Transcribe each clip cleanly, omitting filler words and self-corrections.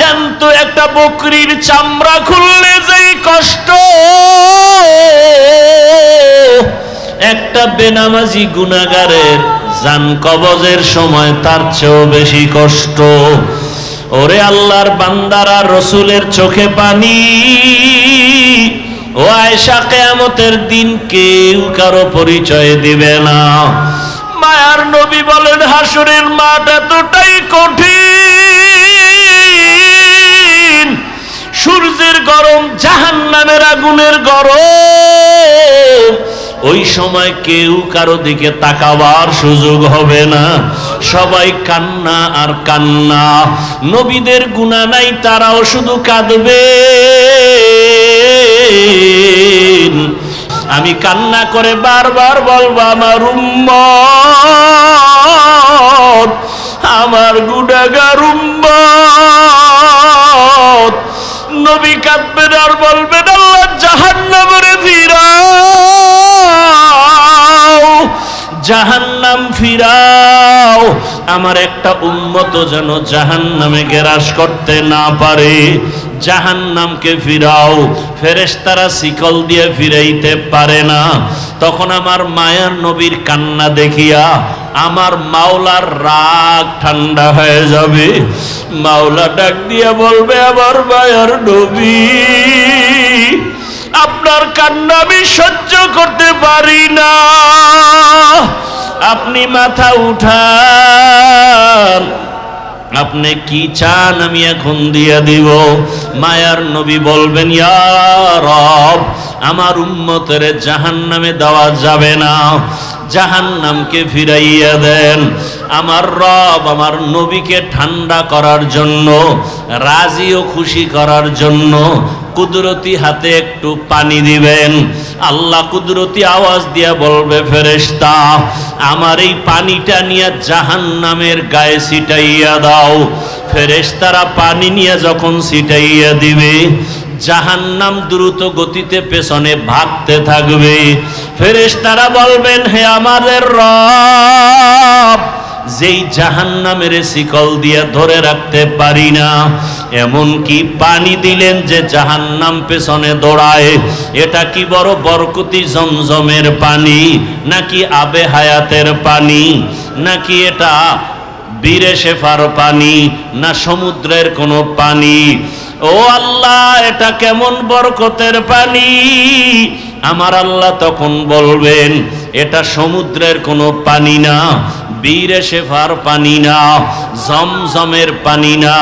জ্যান্ত একটা বকরির চামড়া খুললে যেই কষ্ট, একটা বেনামাজি গুনাহগারের জান কবজের সময় তার চেয়েও বেশি কষ্ট। ওরে আল্লাহর বান্দারা, রসুলের চোখে পানি। ও আয়েশা, কিয়ামতের দিন কেউ কারো পরিচয় দিবে না। মায়ার নবী বলেন, হাসরের মাঠ এতটাই কঠিন, সূর্যের গরম, জাহান্নামের আগুনের গরম। ওই সময় কেউ কারো দিকে তাকাবার সুযোগ হবে না, সবাই কান্না আর কান্না। নবীদের গুনাহ নাই, তারাও শুধু কাঁদবে। আমি কান্না করে বারবার বলবো, আমার উম্মত, আমার গুনাহগার উম্মত। নবী কাঁদবেন আর বলবেন, আল্লাহ জাহান্নামে ফিরাও, জাহান্নাম ফিরাও। আমার একটা উম্মত যেন জাহান্নামে গ্রাস করতে না পারে, জাহান্নামকে ফিরাও। ফেরেশতারা শিকল দিয়ে ফিরাইতে পারে না। তখন আমার মায়ার নবীর কান্না দেখিয়া আমার মাওলার রাগ ঠান্ডা হয়ে যাবে। মাওলা ডাক দিয়ে বলবে, আমার মায়ার নবী, আপনার কান্না আমি সহ্য করতে পারি না, আপনি মাথা উঠান, আপনি কি চান আমি এখন দিয়ে দিব। মায়ার নবী বলবেন, ইয়া রব, আমার উম্মতের জাহান্নামে দেওয়া যাবে না, জাহান্নামকে ফিরাইয়া দেন। আমার রব আমার নবীকে ঠান্ডা করার জন্য, রাজি ও খুশি করার জন্য কুদরতি হাতে একটু পানি দিবেন। আল্লাহ কুদরতি আওয়াজ দিয়া বলবে, ফেরেশতা, আমার এই পানিটা নিয়ে জাহান্নামের গায়ে ছিটাইয়া দাও। ফেরেশতারা পানি নিয়ে যখন ছিটাইয়া দিবে, জাহান্নাম দ্রুত গতিতে পেছনে ভাগতে থাকবে। ফেরেশতারা বলবেন, হে আমাদের রব, যেই জাহান্নামের শিকল দিয়ে ধরে রাখতে পারি না, এমন কি পানি দিলেন যে জাহান্নাম পেছনে দৌড়ায়। এটা কি বড় বরকতি জমজমের পানি, নাকি আবে হায়াতের পানি, নাকি এটা বীরে শেফার পানি, না সমুদ্রের কোনো পানি? ও আল্লাহ, এটা কেমন বরকতের পানি? আমার আল্লাহ তখন বলবেন, এটা সমুদ্রের কোনো পানি না, বীরে শেফার পানি না, জমজমের পানি না,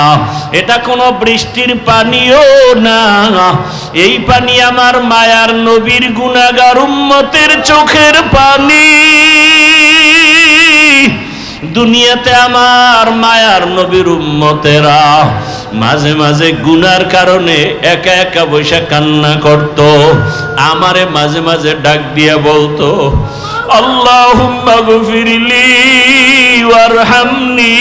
এটা কোনো বৃষ্টির পানিও না। এই পানি আমার মায়ার নবীর গুনাহগার উম্মতের চোখের পানি। দুনিয়াতে আমার মায়ার নবীর উম্মতেরা মাঝে মাঝে গুনার কারণে একা একা বসে কান্না করত। আমারে মাঝে মাঝে ডাক দিয়া বলতো, আল্লাহুম্মা গফিরলি ওয়ারহামনি।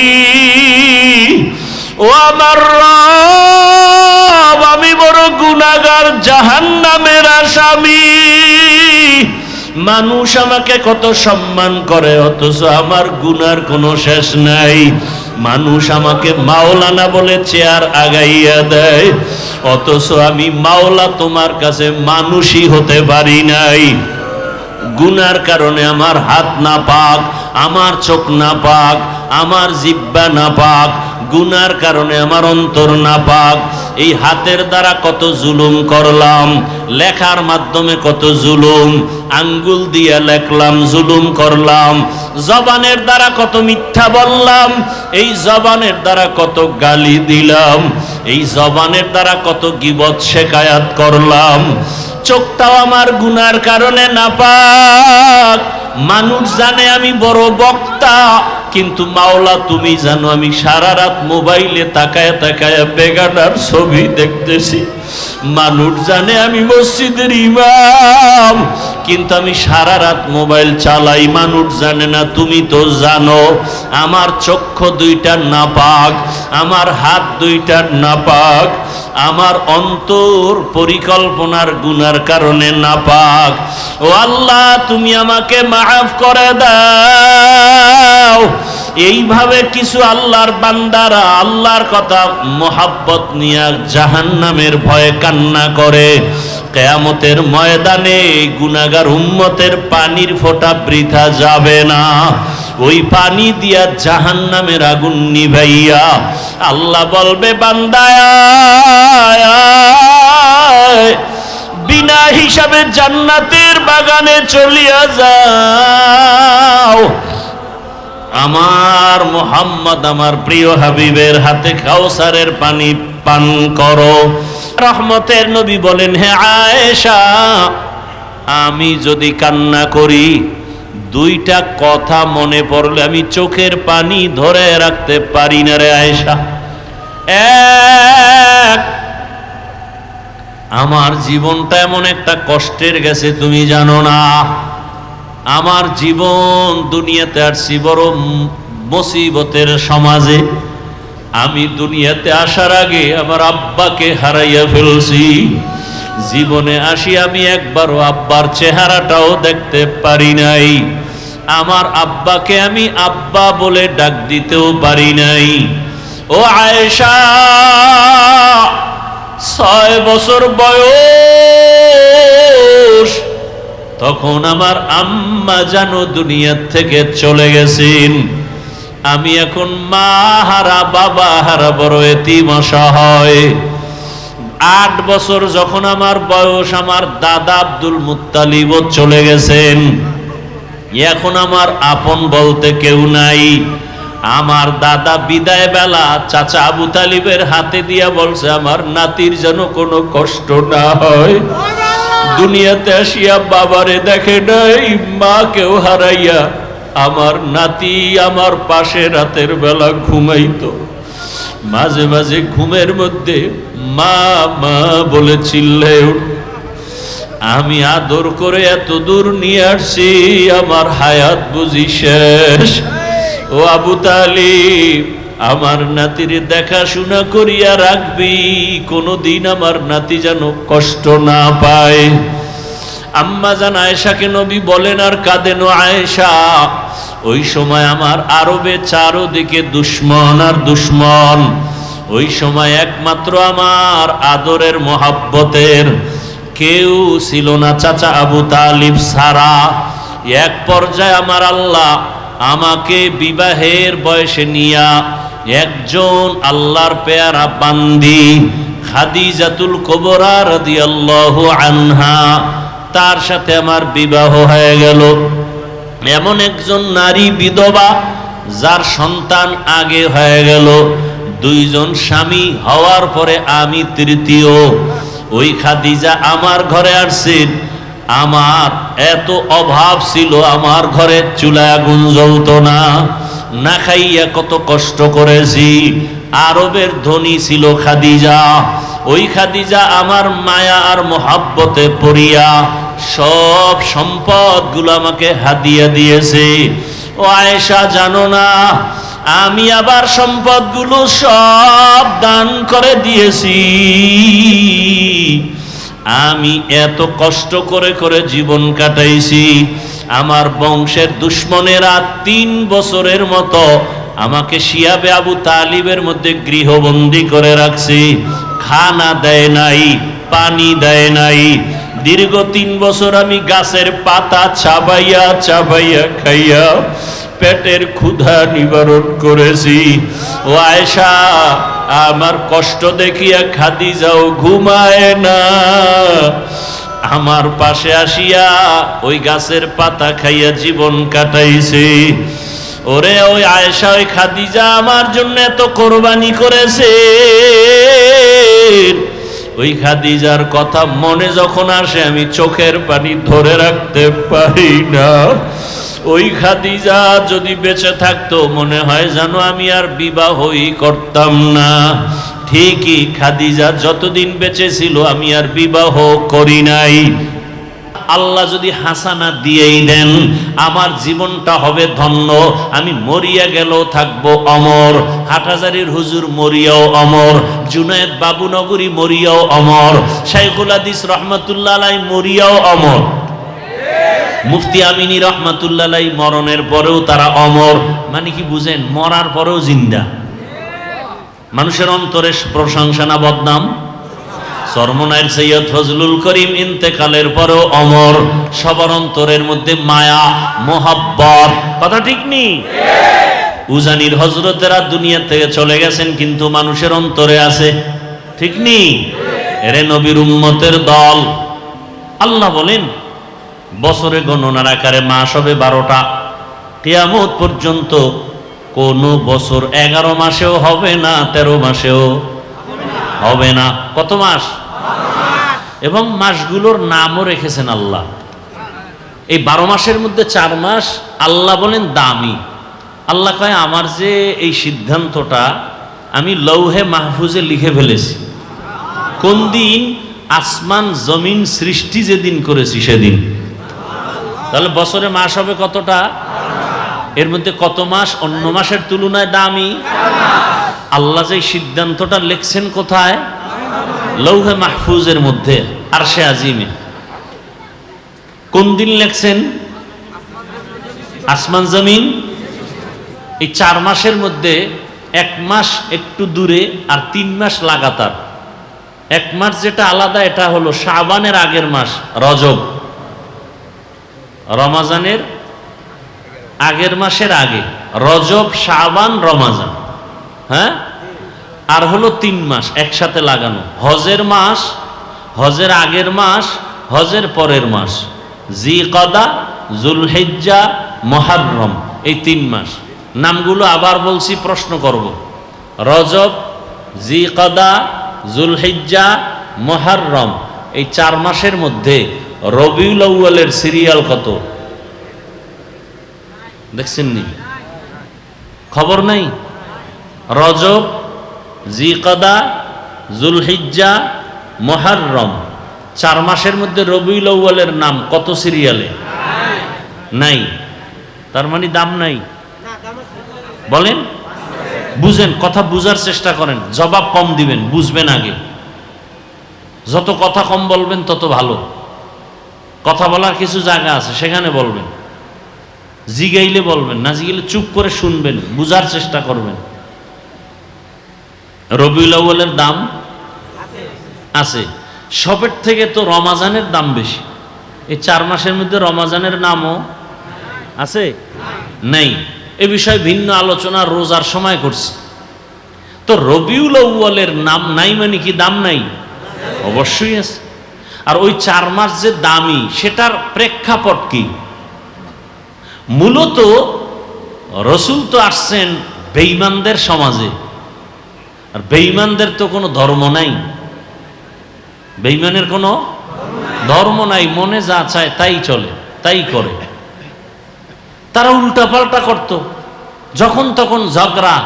ও আমার রব, আমি বড় গুনাহগার, জাহান্নামের আসামি। মানুষ আমাকে কত সম্মান করে, অথচ আমার গুনার কোনো শেষ নাই। মানুষ আমাকে মাওলানা বলে চেয়ার আগাইয়া দেয়, অথচ আমি মাওলা তোমার কাছে মানুষই হতে পারি নাই। গুনার কারণে আমার হাত না পাক, আমার চোখ না পাক, আমার জিহ্বা না পাক, গুনার কারণে আমার অন্তর না পাক। এই হাতের দ্বারা কত জুলুম করলাম, লেখার মাধ্যমে কত জুলুম, আঙ্গুল দিয়ে লেখলাম, জুলুম করলাম। জবানের দ্বারা কত মিথ্যা বললাম, এই জবানের দ্বারা কত গালি দিলাম, এই জবানের দ্বারা কত গীবত শেকায়াত করলাম। চোখটাও আমার গুনার কারণে নাপাক। মানুষ জানে আমি বড় বক্তা, কিন্তু মাওলা তুমি জানো আমি সারা রাত মোবাইলে তাকায় তাকায় বেগানার ছবি দেখতেছি। মানুষ জানে আমি মসজিদের ইমাম, কিন্তু আমি সারা রাত মোবাইল চালাই। মানুষ জানে না, তুমি তো জানো আমার চক্ষু দুইটা নাপাক, আমার হাত দুইটা নাপাক, আমার অন্তর পরিকল্পনার গুনার কারণে নাপাক। ও আল্লাহ, তুমি আমাকে মাফ করে দাও। এইভাবে কিছু আল্লাহর বান্দারা আল্লাহর কথা মোহাব্বত নিয়ে জাহান্নামের ভয়ে কান্না করে। কিয়ামতের ময়দানে গুনাহগার উম্মতের পানির ফোঁটা বৃথা যাবে না। ওই পানি দিয়া জাহান্নামের আগুন নিভাইয়া আল্লাহ বলবে, বান্দায় বিনা হিসাবে জান্নাতের বাগানে চলিয়া যাও, আমার মুহাম্মদ আমার প্রিয় হাবিবের হাতে কাউসারের পানি পান করো। রহমতের নবী বলেন, হে আয়েশা, আমি যদি কান্না করি, দুইটা কথা মনে পড়লে আমি চোখের পানি ধরে রাখতে পারি না রে আয়েশা। এক, আমার জীবনটা এমন একটা কষ্টের গেছে তুমি জানো না। আমার জীবন দুনিয়াতে আসছি বড় মুসিবতের সমাজে। আমি দুনিয়াতে আসার আগে আমার আব্বাকে হারাইয়া ফেলছি। জীবনে আসি আমি একবারও আব্বার চেহারাটাও দেখতে পারি নাই। আমার আব্বাকে আমি আব্বা বলে ডাক দিতেও পারি নাই। ও আয়েশা, 6 বছর বয়স তখন আমার আম্মা জানো দুনিয়া থেকে চলে গেছেন। আমি এখন মা হারা বাবা হারা বড় এতিম অসহায়। 8 বছর যখন আমার বয়স, আমার দাদা আব্দুল মুত্তালিব চলে গেছেন। এখন আমার আপন বলতে কেউ নাই। আমার দাদা বিদায় বেলা চাচা আবু তালিবের হাতে দিয়া বলছে, আমার নাতির যেন কোনো কষ্ট না হয়। দুনিয়াতে আসিয়া বাবারে দেখে নাই, মাকেও হারাইয়া আমার নাতি আমার পাশে রাতের বেলা ঘুমাইতো। মাঝে মাঝে ঘুমের মধ্যে মা মা বলে চিল্লে উঠত। আমি আদর করে এত দূর নিয়ে আসছি, আমার হায়াত বুঝি শেষ। ও আবু তালিব, আমার নাতির দেখাশোনা করিয়া রাখবি, কোনদিন আমার নাতি যেন কষ্ট না পায়। আম্মা জান আয়েশাকে নবী বলেন আর কাঁদেন, আয়েশা ওই সময় আমার আরবে চারদিকে দুশ্মন আর দুশ্মন। ওই সময় একমাত্র আমার আদরের মোহাব্বতের কেউ ছিল না চাচা আবু তালিব ছাড়া। এক পর্যায়ে আমার আল্লাহ আমাকে বিবাহের বয়সে নিয়া একজন আল্লাহর পেয়ারা বান্দি খাদিজাতুল কুবরা রাদিয়াল্লাহু আনহা, তার সাথে আমার বিবাহ হয়ে গেল। এমন একজন নারী বিধবা যার সন্তান আগে হয়ে গেল। 2 জন স্বামী হওয়ার পরে আমি তৃতীয়। ওই খাদিজা আমার ঘরে আসছেন। আমার এত অভাব ছিল, আমার ঘরে চুলায় আগুন জ্বলতো না, না খাইয়া কত কষ্ট করেছি। আরবের ধনী ছিল খাদিজা। ওই খাদিজা আমার মায়া আর মোহাব্বতে পড়িয়া সব সম্পদগুলো আমাকে হাদিয়া দিয়েছে। ও আয়েশা, জানো না আমি আবার সম্পদগুলো সব দান করে দিয়েছি। আমি এত কষ্ট করে করে জীবন কাটাইছি। আমার বংশের দুশ্মনেরা 3 বছরের মতো আমাকে শিয়াবে আবু তালিবের মধ্যে গৃহবন্দী করে রাখছে। খানা দেয় নাই, পানি দেয় নাই। দীর্ঘ 3 বছর আমি গাছের পাতা চাবাইয়া চাবাইয়া খাইয়া পেটের ক্ষুধা নিবারণ করেছি। ও আয়েশা, আমার কষ্ট দেখিয়া খাদিজাও ঘুমায় না। আমার পাশে আসিয়া ওই গাছের পাতা খাইয়া জীবন কাটাইছে। ওরে ওই আয়েশা, ওই খাদিজা আমার জন্য এত কোরবানি করেছে। ওই খাদিজার কথা মনে যখন আসে আমি চোখের পানি ধরে রাখতে পারি না। ওই খাদিজা যদি বেঁচে থাকতো মনে হয় জানো আমি আর বিবাহই করতাম না। ঠিকই, খাদিজা যতদিন বেঁচে ছিল আমি আর বিবাহ করি নাই। আল্লাহ যদি হাসানা দিয়েই দেন আমার জীবনটা হবে ধন্য। আমি মরিয়া গেলেও থাকবো অমর। হাটহাজারীর হুজুর মরিয়াও অমর, জুনায়েদ বাবুনগরী মরিয়াও অমর, শাইখুল হাদিস রহমাতুল্লাহ আলাইহি মরিয়াও অমর। মুফতি আমিনী রহমাতুল্লাহ আলাইহি মরণের পরেও তারা অমর, মানে কি বুঝেন? মরার পরেও জিন্দা। মানুষের অন্তরে প্রশংসা না বদনাম? সরমনাইল সৈয়দ ফজলুল করিম ইন্তেকালের পরেও অমর, সবার অন্তরের মধ্যে মায়া মোহাব্বত। কথা ঠিক নেই? উজানির হযরতেরা দুনিয়া থেকে চলে গেছেন, কিন্তু মানুষের অন্তরে আছে, ঠিক নেই? এরে নবীর উম্মতের দল। আল্লাহ বলেন বছরে গণনার আকারে মাস হবে 12টা, কিয়ামত পর্যন্ত কোন বছর 11 মাসেও হবে না, 13 মাসেও হবে না। কত মাস? এবং মাসগুলোর নামও রেখেছেন আল্লাহ। এই 12 মাসের মধ্যে 4 মাস আল্লাহ বলেন দামি। আল্লাহ কয় আমার যে এই সিদ্ধান্তটা আমি লৌহে মাহফুজে লিখে ফেলেছি। কোন দিন? আসমান জমিন সৃষ্টি যেদিন করেছি সেদিন। তাহলে বছরে মাস হবে কতটা? এর মধ্যে কত মাস অন্য মাসের তুলনায় দামি? আল্লাহ যে সিদ্ধান্তটা লিখছেন কোথায়? লৌহে মাহফুজের মধ্যে, আরশে আজিমে। কোন দিন লিখছেন? আসমান জমিন। এই 4 মাসের মধ্যে 1 মাস একটু দূরে আর 3 মাস লাগাতার। 1 মাস যেটা আলাদা, এটা হলো শাবানের আগের মাস রজব, রমাজানের আগের মাসের আগে রজব, শাবান, রমাজান। হ্যাঁ, আর হলো 3 মাস একসাথে লাগানো। হজের মাস, হজের আগের মাস, হজের পরের মাস, জিকদা, জুলহিজ্জা, মুহররম, এই 3 মাস। নামগুলো আবার বলছি, প্রশ্ন করব। রজব, জিকদা, জুলহিজ্জা, মুহররম, এই 4 মাসের মধ্যে রবিউল আউয়ালের সিরিয়াল কত দেখছেন নি? খবর নাই? রজব, জিকদা, জুলহিজ্জা, মুহররম, 4 মাসের মধ্যে রবিউল আউয়ালের নাম কত সিরিয়ালে? নাই। তার মানে দাম নাই। বলেন, বুঝেন, কথা বুঝার চেষ্টা করেন, জবাব কম দিবেন, বুঝবেন আগে। যত কথা কম বলবেন তত ভালো। কথা বলার কিছু জায়গা আছে, সেখানে বলবেন। জিগাইলে বলবেন, না জিগাইলে চুপ করে শুনবেন, বুঝার চেষ্টা করবেন। রবিউল আউয়ালের দাম আছে। সবের থেকে তো রমাজানের দাম বেশি। এই 4 মাসের মধ্যে রমাজানের নামও আছে? নাই। এ বিষয়ে ভিন্ন আলোচনা রোজার সময় করছি। তো রবিউল আউয়ালের নাম নাই মানে কি দাম নাই? অবশ্যই আছে। আর ওই 4 মাস যে দামি, সেটার প্রেক্ষাপট কি? মূলত রসুল তো আসছেন বেঈমানদের সমাজে, আর বেঈমানদের তো কোনো ধর্ম নাই। বেঈমানের কোনো ধর্ম নাই, মনে যা চায় তাই চলে, তাই করে। তারা উল্টাপাল্টা করত, যখন তখন ঝগড়া,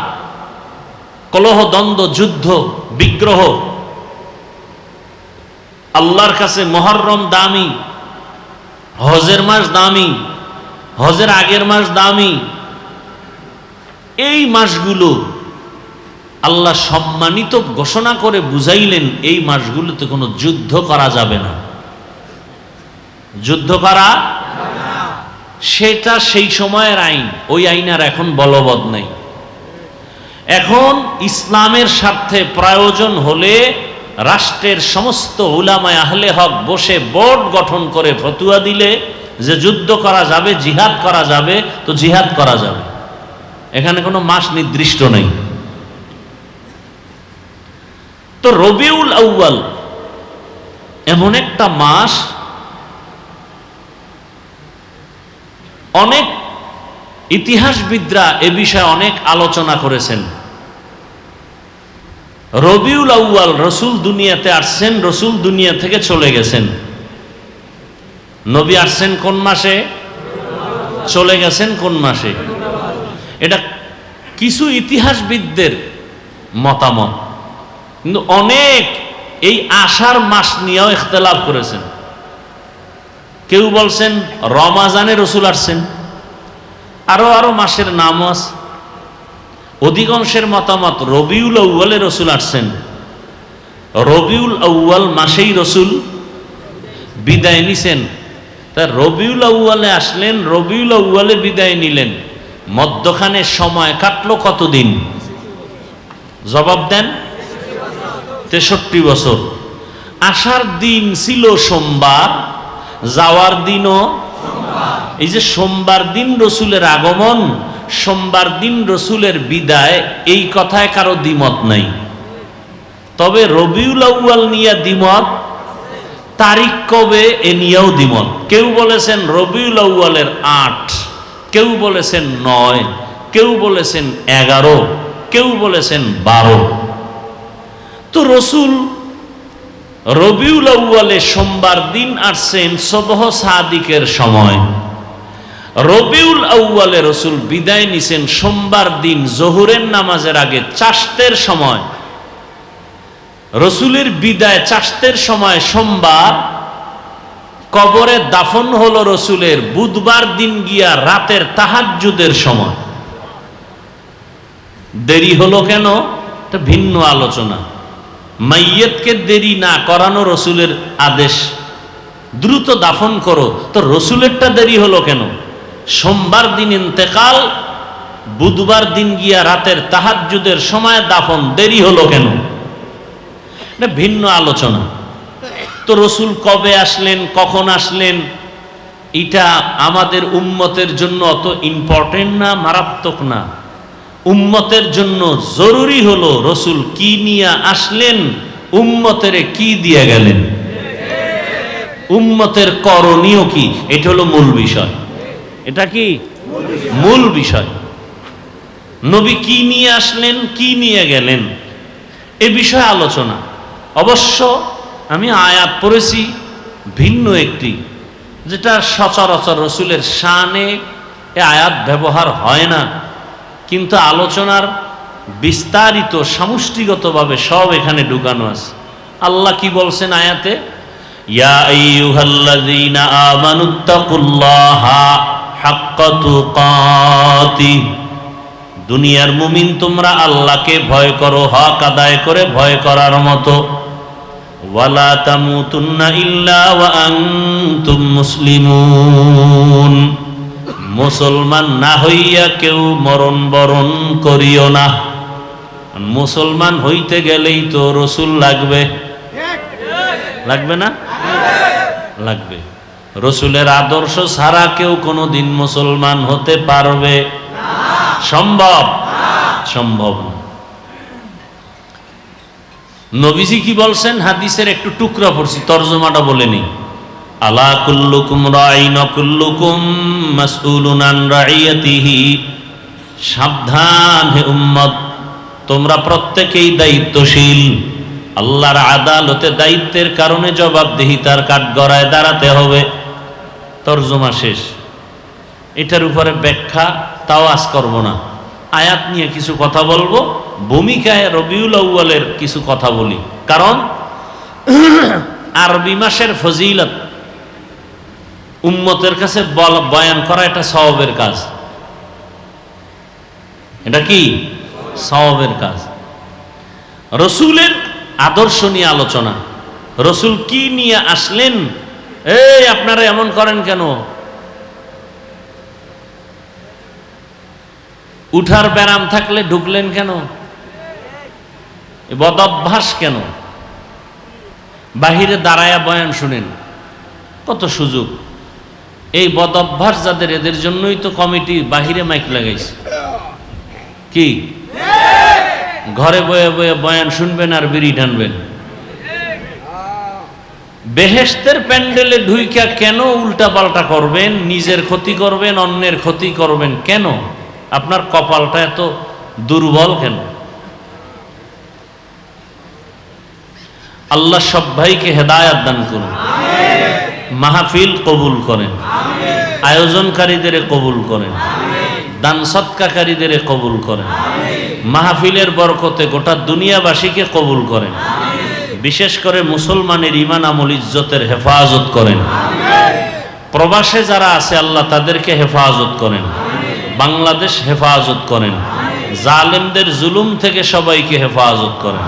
কলহ, দ্বন্দ্ব, যুদ্ধ, বিগ্রহ। আল্লাহর কাছে মুহররম দামি, হজের মাস দামি, হজের আগের মাস দামি। এই মাসগুলো আল্লাহ সম্মানিত ঘোষণা করে বুঝাইলেন, এই মাসগুলোতে কোনো যুদ্ধ করা যাবে না। যুদ্ধ করা সেটা সেই সময়ের আইন, ওই আইন আর এখন বলবৎ নেই। এখন ইসলামের স্বার্থে প্রয়োজন হলে রাষ্ট্রের সমস্ত উলামায়ে আহলে হক বসে বোর্ড গঠন করে ফতোয়া দিলে যে যুদ্ধ করা যাবে, জিহাদ করা যাবে, তো জিহাদ করা যাবে। এখানে কোনো মাস নির্দিষ্ট নেই। তো রবিউল আউয়াল এমন একটা মাস, অনেক ইতিহাসবিদরা এ বিষয়ে অনেক আলোচনা করেছেন। রবিউল আউয়াল রসুল দুনিয়াতে আসছেন, রসুল দুনিয়া থেকে চলে গেছেন। নবী আসছেন কোন মাসে, চলে গেছেন কোন মাসে? এটা কিছু ইতিহাসবিদদের মতামত, কিন্তু অনেক এই আষাঢ় মাস নিয়েও ইখতিলাফ করেছেন। কেউ বলছেন রমাজানে রসুল আসছেন, আরো মাসের নামও আছে। অধিকাংশের মতামত রবিউল আউয়ালে রসুল আসছেন, রবিউল আউয়াল মাসেই রসুল বিদায় নিছেন। তা রবিউল আউয়ালে আসলেন, রবিউল আউয়ালে বিদায় নিলেন, মধ্যখানে সময় কাটলো কতদিন? জবাব দেন। 63 বছর। আসার দিন ছিল সোমবার, যাওয়ার দিনও এই যে সোমবার দিন রসুলের আগমন, সোমবার দিন রসুলের বিদায়, এই কথায় কারো দ্বিমত নাই। তবে রবিউল আউয়াল নিয়ে দ্বিমত, তারিখ কবে এ নিয়েও দ্বিমত। কেউ বলেছেন রবিউল আউয়ালের 8, কেউ বলেছেন 9, কেউ বলেছেন 11, কেউ বলেছেন 12। তো রসুল রবিউল আউয়ালে সোমবার দিন আসছেন সুবহ সাদিকের সময়। রবিউল আউয়ালে রসুল বিদায় নিছেন সোমবার দিন জোহরের নামাজের আগে চাষতের সময়। রসুলের বিদায় চাষতের সময় সোমবার, কবরে দাফন হলো রসুলের বুধবার দিন গিয়া রাতের তাহাজ্জুদের সময়। দেরি হলো কেন? এটা ভিন্ন আলোচনা। মাইয়িতকে দেরি না করানো রসুলের আদেশ, দ্রুত দাফন করো, তো রসুলেরটা দেরি হলো কেন? সোমবার দিন ইন্তেকাল, বুধবার দিন গিয়া রাতের তাহাজ্জুদের সময় দাফন, দেরি হলো কেন? এটা ভিন্ন আলোচনা। তো রসুল কবে আসলেন, কখন আসলেন, এটা আমাদের উম্মতের জন্য অত ইম্পর্টেন্ট না, মারাত্মক না। উম্মতের জন্য জরুরি হলো রসুল কি নিয়ে আসলেন, উম্মতের কি দিয়ে গেলেন, উম্মতের করণীয় কি, এটা হলো মূল বিষয়। এটা কি মূল বিষয়? নবী কি নিয়ে আসলেন, কি নিয়ে গেলেন, এ বিষয়ে আলোচনা। অবশ্য আমি আয়াত পড়েছি ভিন্ন একটি, যেটা সচরাচর রসুলের শানে এ আয়াত ব্যবহার হয় না, কিন্তু আলোচনার বিস্তারিত সামষ্টিগতভাবে সব এখানে ঢুকানো আছে। আল্লাহ কি বলছেন আয়াতে? ইয়া আইয়ুহাল্লাযীনা আমানুত্তাকুল্লাহা হাক্কা তুকাতিহ, দুনিয়ার মুমিন তোমরা আল্লাহকে ভয় করো হক আদায় করে ভয় করার মতো। ওয়ালা তামুতুন্না ইল্লা ওয়া আনতুম মুসলিমুন, মুসলমান না হইয়া কেউ মরণ বরণ করিও না। মুসলমান হইতে গেলেই তো রসুল লাগবে, লাগবে না? লাগবে। রসুলের আদর্শ ছাড়া কেউ কোনোদিন মুসলমান হতে পারবে? সম্ভব? সম্ভব না। নবীজি কি বলছেন? হাদিসের একটু টুকরা পড়ছি, তরজমাটা বলে নেই। আলা কুল্লুকুম রাইন কুল্লুকুম মাসউলুন আন রাইয়াতিহি, সাবধান হে উম্মত, তোমরা প্রত্যেকেই দায়িত্বশীল। আল্লাহর আদালতে দায়িত্বের কারণে জবাবদিহিতার কাঠগড়ায় দাঁড়াতে হবে। তরজমা শেষ। এটার উপরে ব্যাখ্যা তাও আজ করব না। আয়াত নিয়ে কিছু কথা বলবো, ভূমিকায় রবিউল আউয়ালের কিছু কথা বলি। কারণ আরবি মাসের ফজিলত উম্মতের কাছে বয়ান করা এটা সওয়াবের কাজ। এটা কি সওয়াবের কাজ। রসুলের আদর্শ নিয়ে আলোচনা, রসুল কি নিয়ে আসলেন। এই আপনারা এমন করেন কেন? উঠার ব্যারাম থাকলে ঢুকলেন কেন? বদঅভ্যাস কেন? বাহিরে দাঁড়ায়া বয়ান শুনেন, কত সুযোগ। এই বদঅভ্যাস যাদের, এদের জন্যই তো কমিটি বাহিরে মাইক লাগাইছে। কি ঘরে বয়ে বয়ে বয়ান শুনবেন আর বিড়ি টানবেন? বেহেশতের প্যান্ডেলে ঢুইকা কেন উল্টা পাল্টা করবেন? নিজের ক্ষতি করবেন, অন্যের ক্ষতি করবেন কেন? আপনার কপালটা এত দুর্বল কেন? আল্লাহ সব ভাইকে হেদায়াত দান করুন, মাহফিল কবুল করেন, আয়োজনকারীদের কবুল করেন, দান সৎকারীদের কবুল করেন, মাহফিলের বরকতে গোটা দুনিয়াবাসীকে কবুল করেন, বিশেষ করে মুসলমানের ঈমান আমল ইজ্জতের হেফাজত করেন। প্রবাসে যারা আছে আল্লাহ তাদেরকে হেফাজত করেন, বাংলাদেশ হেফাজত করেন, জালেমদের জুলুম থেকে সবাইকে হেফাজত করেন,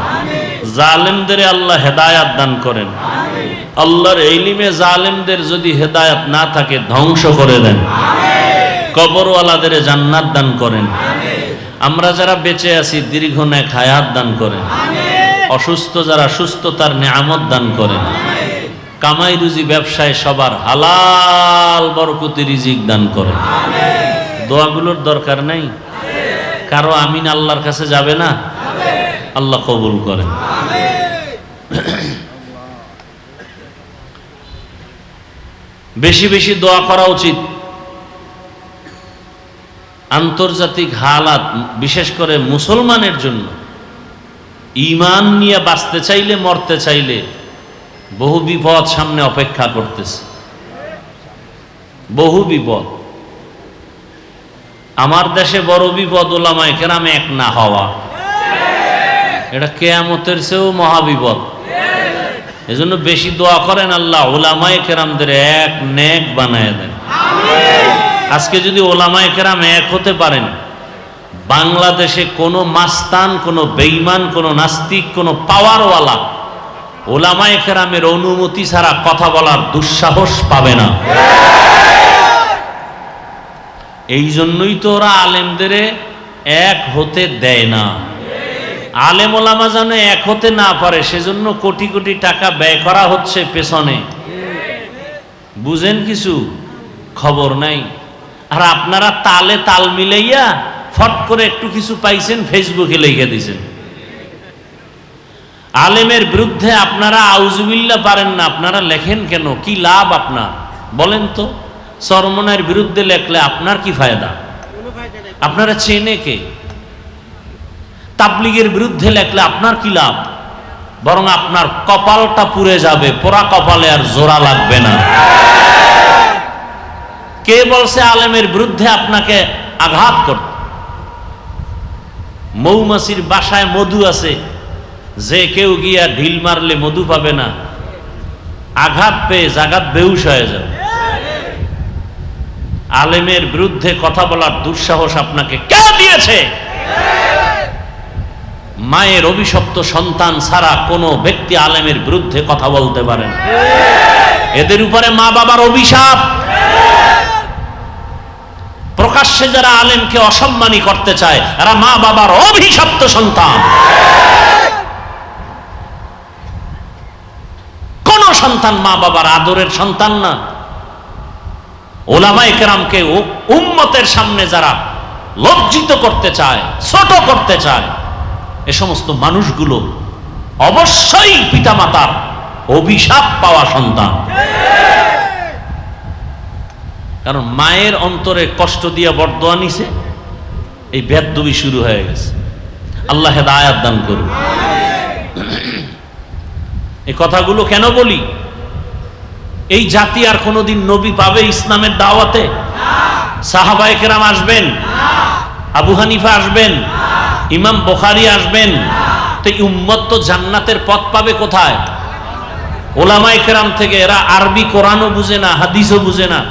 জালেমদের আল্লাহ হেদায়াত দান করেন। আল্লাহর ইলমে জালেমদের যদি হেদায়েত না থাকে ধ্বংস করে দেন। কবরওয়ালাদের জান্নাত দান করেন। আমরা যারা বেঁচে আছি দীর্ঘ নেক হায়াত দান করেন। অসুস্থ যারা সুস্থতার নিয়ামত দান করেন। কামাই রুজি ব্যবসায় সবার হালাল বরকতি রিজিক দান করেন। দোয়াগুলোর দরকার নাই কারো? আমিন আল্লাহর কাছে যাবে না? আল্লাহ কবুল করেন। বেশি বেশি দোয়া করা উচিত। আন্তর্জাতিক হালাত বিশেষ করে মুসলমানের জন্য ঈমান নিয়ে বাঁচতে চাইলে মরতে চাইলে বহু বিপদ সামনে অপেক্ষা করতেছে, বহু বিপদ। আমার দেশে বড় বিপদ ওলামায়ে কেরাম এক না হওয়া, এটা কিয়ামতের চেয়েও মহাবিপদ। এজন্য বেশি দোয়া করেন আল্লাহ ওলামায়ে কেরামদের এক নেক বানায় দেন। আজকে যদি ওলামায়ে কেরাম এক হতে পারেন, বাংলাদেশে কোনো মাস্তান, কোনো বেঈমান, কোনো নাস্তিক, কোনো পাওয়ারওয়ালা ওলামায়ে কেরামের অনুমতি ছাড়া কথা বলার দুঃসাহস পাবে না। এই জন্যই তো ওরা আলেমদের এক হতে দেয় না। আলেম ওলামা যেন এক হতে না পারে সেজন্য কোটি কোটি টাকা ব্যয় করা হচ্ছে পেছনে। বুঝেন কিছু? খবর নাই। আর আপনারা তালে তাল মিলাইয়া ফট করে একটু কিছু পাইছেন, ফেসবুকে লিখে দিয়েছেন। আলেমের বিরুদ্ধে আপনারা আউজুবিল্লাহ পারেন না, আপনারা লেখেন কেন? কি লাভ আপনার বলেন তো? চরমনের বিরুদ্ধে লেখলে আপনার কি ফায়দা? আপনারা চেনে কে? তাবলীগের বিরুদ্ধে লেখলে আপনার কি লাভ? বরং আপনার কপালটা পুড়ে যাবে, পোড়া কপালে আর জোড়া লাগবে না। কে বলছে আলেমের বিরুদ্ধে আপনাকে আঘাত করতে? মৌমাছির বাসায় মধু আছে, যে কেউ গিয়া ঢিল মারলে মধু পাবে না, আঘাত পেয়ে জাগাত বেহুশ হয়ে যাবে। আলেমের বিরুদ্ধে কথা বলার দুঃসাহস আপনাকে কে দিয়েছে? মায়ের অভিশপ্ত সন্তান ছাড়া কোনো ব্যক্তি আলেমের বিরুদ্ধে কথা বলতে পারে না। এদের উপরে মা বাবার অভিশাপ। প্রকাশ্যে যারা আলেমকে অসম্মানী করতে চায় এরা মা বাবার অভিশপ্ত সন্তান। কোন সন্তান মা বাবার আদরের সন্তান না। ওলামায়ে কেরামকে উম্মতের সামনে যারা লজ্জিত করতে চায়, ছোট করতে চায়, এ সমস্ত মানুষগুলো অবশ্যই পিতামাতার অভিশাপ পাওয়া সন্তান। কারণ মায়ের অন্তরে কষ্ট দিয়ে বরদোয়া নিছে, এই বেদবি শুরু হয়ে গেছে। আল্লাহ হেদায়েত দান করুন। এই কথাগুলো কেন বলি? এই জাতি আর কোনোদিন নবী পাবে ইসলামের দাওয়াতে? সাহাবায়ে কেরাম আসবেন, আবু হানিফা আসবেন, ইমাম বুখারী আসবেন, তো উম্মত তো জান্নাতের পথ পাবে কোথায়? ওলামায়ে কেরাম থেকে। এরা আরবি কোরআনও বুঝে না, হাদিসও বুঝে না।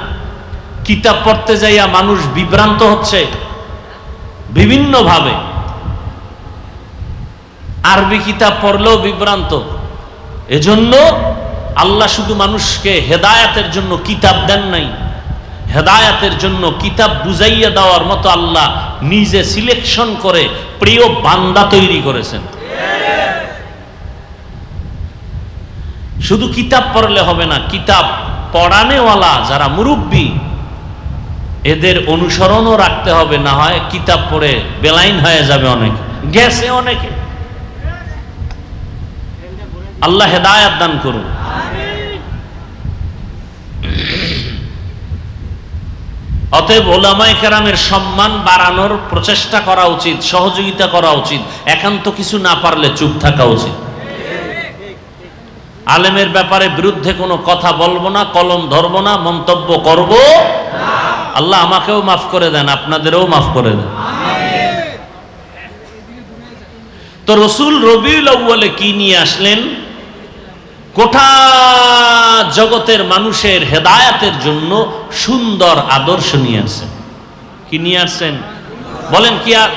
কিতাব পড়তে যাইয়া মানুষ বিভ্রান্ত হচ্ছে বিভিন্ন ভাবে। আরবি কিতাব পড়লেও বিভ্রান্ত। এজন্য আল্লাহ শুধু মানুষকে হেদায়েতের জন্য কিতাব দেন নাই, হেদায়েতের জন্য কিতাব বুঝাইয়া দেওয়ার মতো আল্লাহ নিজে সিলেকশন করে প্রিয় বান্দা তৈরি করেছেন। শুধু কিতাব পড়লে হবে না, কিতাব পড়ানেওয়ালা যারা মুরব্বী এদের অনুসরণও রাখতে হবে। না হয় কিতাব পড়ে বেলাইন হয়ে যাবে অনেক, গেছে অনেকে। আল্লাহ হেদায়েত দান করুন। অতএব ওলামায়ে কেরামের সম্মান বাড়ানোর প্রচেষ্টা করা উচিত, সহযোগিতা করা উচিত। একান্ত কিছু না পারলে চুপ থাকা উচিত। আলেমের ব্যাপারে বিরুদ্ধে কোনো কথা বলবো না, কলম ধরবো না, মন্তব্য করব। আল্লাহ আমাকেও মাফ করে দেন, আপনাদেরও মাফ করে দেন। তো রসুল রবিউল আউয়ালে কি নিয়ে আসলেন? গোটা জগতের মানুষের হেদায়েতের জন্য সুন্দর আদর্শ নিয়ে আসছেন। কি নিয়ে আসছেন বলেন?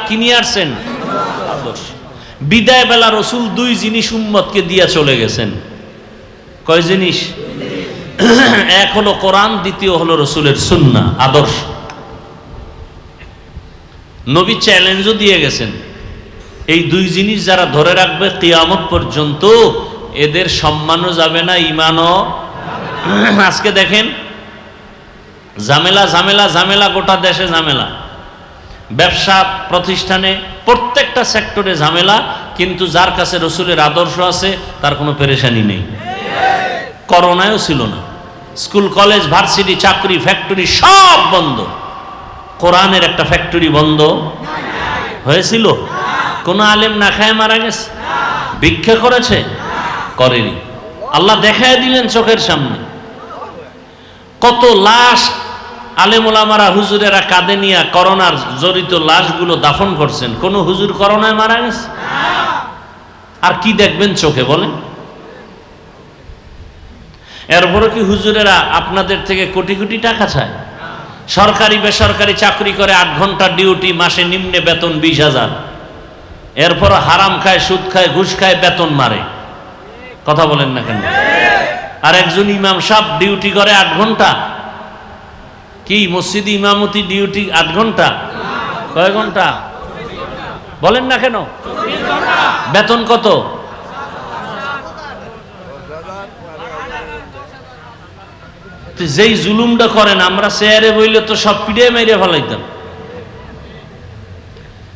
কি নিয়ে আসছেন? আদর্শ। বিদায় বেলা রসুল দুই জিনিস উম্মতকে দিয়ে চলে গেছেন। কয় জিনিস? এক হলো কোরআন, দ্বিতীয় হলো রসুলের সুন্নাহ, আদর্শ। নবী চ্যালেঞ্জও দিয়ে গেছেন, এই দুই জিনিস যারা ধরে রাখবে কিয়ামত পর্যন্ত এদের সম্মানও যাবে না, ইমানও। আজকে দেখেন ঝামেলা ঝামেলা ঝামেলা, গোটা দেশে ঝামেলা, ব্যবসা প্রতিষ্ঠানে প্রত্যেকটা সেক্টরে ঝামেলা, কিন্তু যার কাছে রসুলের আদর্শ আছে তার কোনো পেরেশানি নেই। করোনায়ও ছিল না, স্কুল কলেজ ভার্সিটি চাকরি ফ্যাক্টরি সব বন্ধ, কোরআনের একটা ফ্যাক্টরি বন্ধ হয়েছিল? কোন আলেম না খায় মারা গেছে? ভিক্ষা করেছে? করেনি। আল্লাহ দেখায় দিলেন চোখের সামনে, কত লাশ আলেম ওলামারা হুজুরেরা কাঁধে নিয়ে করোনার জড়িত লাশগুলো দাফন করছেন। কোন হুজুর করোনায় মারা গেছে? আর কি দেখবেন চোখে বলেন? এরপরও কি হুজুরেরা আপনাদের থেকে কোটি কোটি টাকা চায়? সরকারি বেসরকারি চাকরি করে 8 ঘন্টা ডিউটি, মাসে নিম্নে বেতন 20,000, এরপর হারাম খায়, সুদ খায়, ঘুষ খায়, বেতন মারে। কথা বলেন না কেন? আর একজন ইমাম সাহেব ডিউটি করে 8 ঘন্টা, কি মসজিদে ইমামতি ডিউটি 8 ঘন্টা? কয় ঘন্টা বলেন না কেন? বেতন কত? যেই জুলুমটা করেন, আমরা চেয়ারে বইলে তো সব পিড়ে মেরে ফেলাইতাম।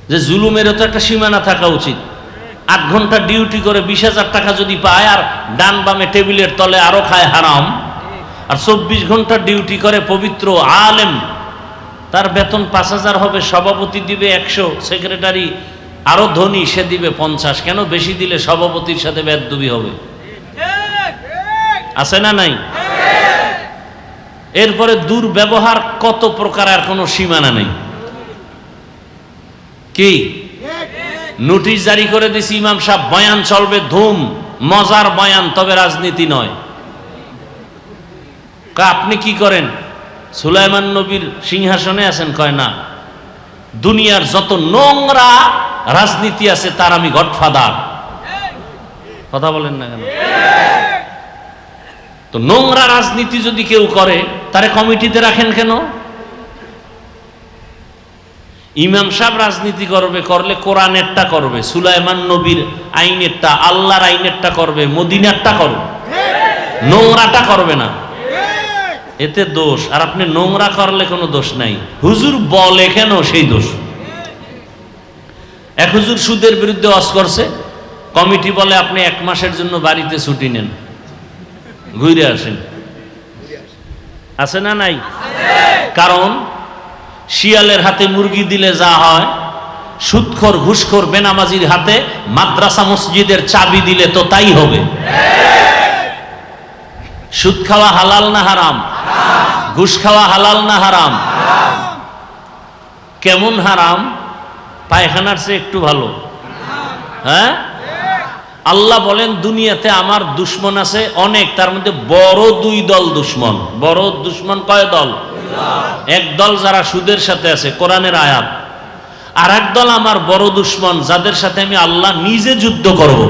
যে জুলুমেরও তো একটা সীমানা থাকা উচিত। 8 ঘন্টা ডিউটি করে 20,000 টাকা যদি পায়, আর ডান বামে টেবিলের তলে আরো খায় হারাম, আর 24 ঘন্টা ডিউটি করে পবিত্র আলেম, তার বেতন 5,000 হবে, সভাপতি দিবে 100, সেক্রেটারি আরো ধনী সে দিবে 50। কেন? বেশি দিলে সভাপতির সাথে বেদবি হবে। আছে না নাই? এরপরে দুর্ব্যবহার কত প্রকার, আর কোনো সীমানা নেই। কি নোটিশ জারি করে দিছি, ইমাম সাহেব বয়ান চলবে ধুম, মজার বয়ান, তবে রাজনীতি নয়। আপনি কি করেন? সুলাইমান নবীর সিংহাসনে আছেন? কয় না, দুনিয়ার যত নোংরা রাজনীতি আছে তার আমি গডফাদার। কথা বলেন না কেন? তো নোংরা রাজনীতি যদি কেউ করে, তারে কমিটিতে রাখেন কেন? ইমাম সাহেব রাজনীতি করবে, করলে কোরআনেরটা করবে, সুলাইমান নবীর আইনেরটা, আল্লাহর আইনেরটা করবে, মদিনারটা করবে, নোংরাটা করবে না। এতে দোষ। আর আপনি নোংরা করলে কোনো দোষ নাই, হুজুর বলে কেন সেই দোষ। এক হুজুর সুদের বিরুদ্ধে ওয়াজ করছে, কমিটি বলে আপনি 1 মাসের জন্য বাড়িতে ছুটি নেন, ঘুরে আসেন। আছে না নাই? কারণ শিয়ালের হাতে মুরগি দিলে যা হয়, সুদখোর ঘুষখোর বেনামাজির হাতে মাদ্রাসা মসজিদের চাবি দিলে তো তাই হবে। সুদ খাওয়া হালাল না হারাম? ঘুষ খাওয়া হালাল না হারাম? কেমন হারাম? পায়খানার চেয়ে একটু ভালো। হ্যাঁ, আল্লাহ বলেন দুনিয়াতে আমার দুশ্মন আছে অনেক, তার মধ্যে বড় 2 দল দুশ্মন। বড় দুশ্মন কয় দল? এক দল যারা সুদের সাথে আছে, কোরআনের আয়াত। আর এক দল আমার বড় দুশ্মন, যাদের সাথে আমি আল্লাহ নিজে যুদ্ধ করব।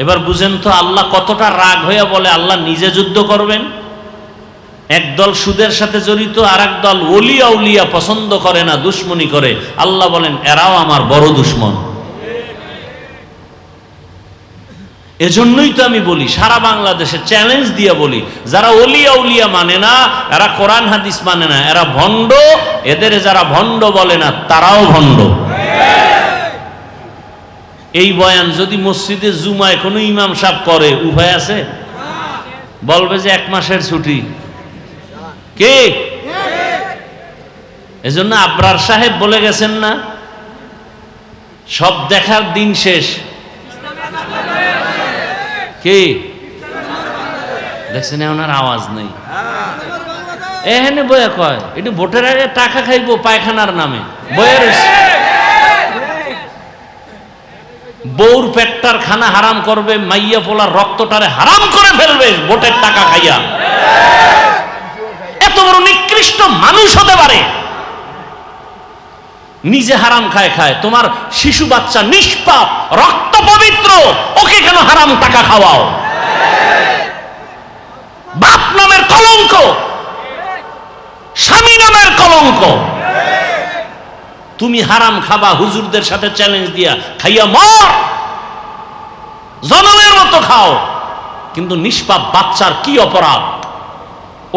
এবার বুঝেন তো আল্লাহ কতটা রাগ হইয়া বলে আল্লাহ নিজে যুদ্ধ করবেন। এক দল সুদের সাথে জড়িত, আর এক দল ওলি আউলিয়া পছন্দ করে না, দুশ্মনী করে। আল্লাহ বলেন এরাও আমার বড় দুশ্মন। এজন্যই তো আমি বলি, সারা বাংলাদেশে চ্যালেঞ্জ দিয়ে বলি, যারা ওলি আউলিয়া মানে না, এরা কোরআন হাদিস মানে না, এরা ভণ্ড। এদের যারা ভণ্ড বলে না, তারাও ভণ্ড। এই বয়ান যদি মসজিদে জুমায় কোনো ইমাম সাহেব করে, উপায় আছে? বলবে যে 1 মাসের ছুটি। কে? এজন্য আবরার সাহেব বলে গেছেন না, সব দেখার দিন শেষ। কে দেখছেন? ওনার আওয়াজ নেই। এখানে বইয়া কয় এটি ভোটের আগে টাকা খাইবো পায়খানার নামে, বইয়ের বউর পেটটার খানা হারাম করবে, মাইয়া পোলার রক্তটারে হারাম করে ফেলবে ভোটের টাকা খাইয়া। এত বড় নিকৃষ্ট মানুষ হতে পারে? নিজে হারাম খায়, তোমার শিশু বাচ্চা নিষ্পাপ, রক্ত পবিত্র, ওকে কেন হারাম টাকা খাওয়াও? বাপ নামের কলঙ্ক, স্বামী নামের কলঙ্ক। তুমি হারাম খাবা, হুজুরদের সাথে চ্যালেঞ্জ দিয়া খাইয়া মর, জনমের মতো খাও, কিন্তু নিষ্পাপ বাচ্চার কি অপরাধ?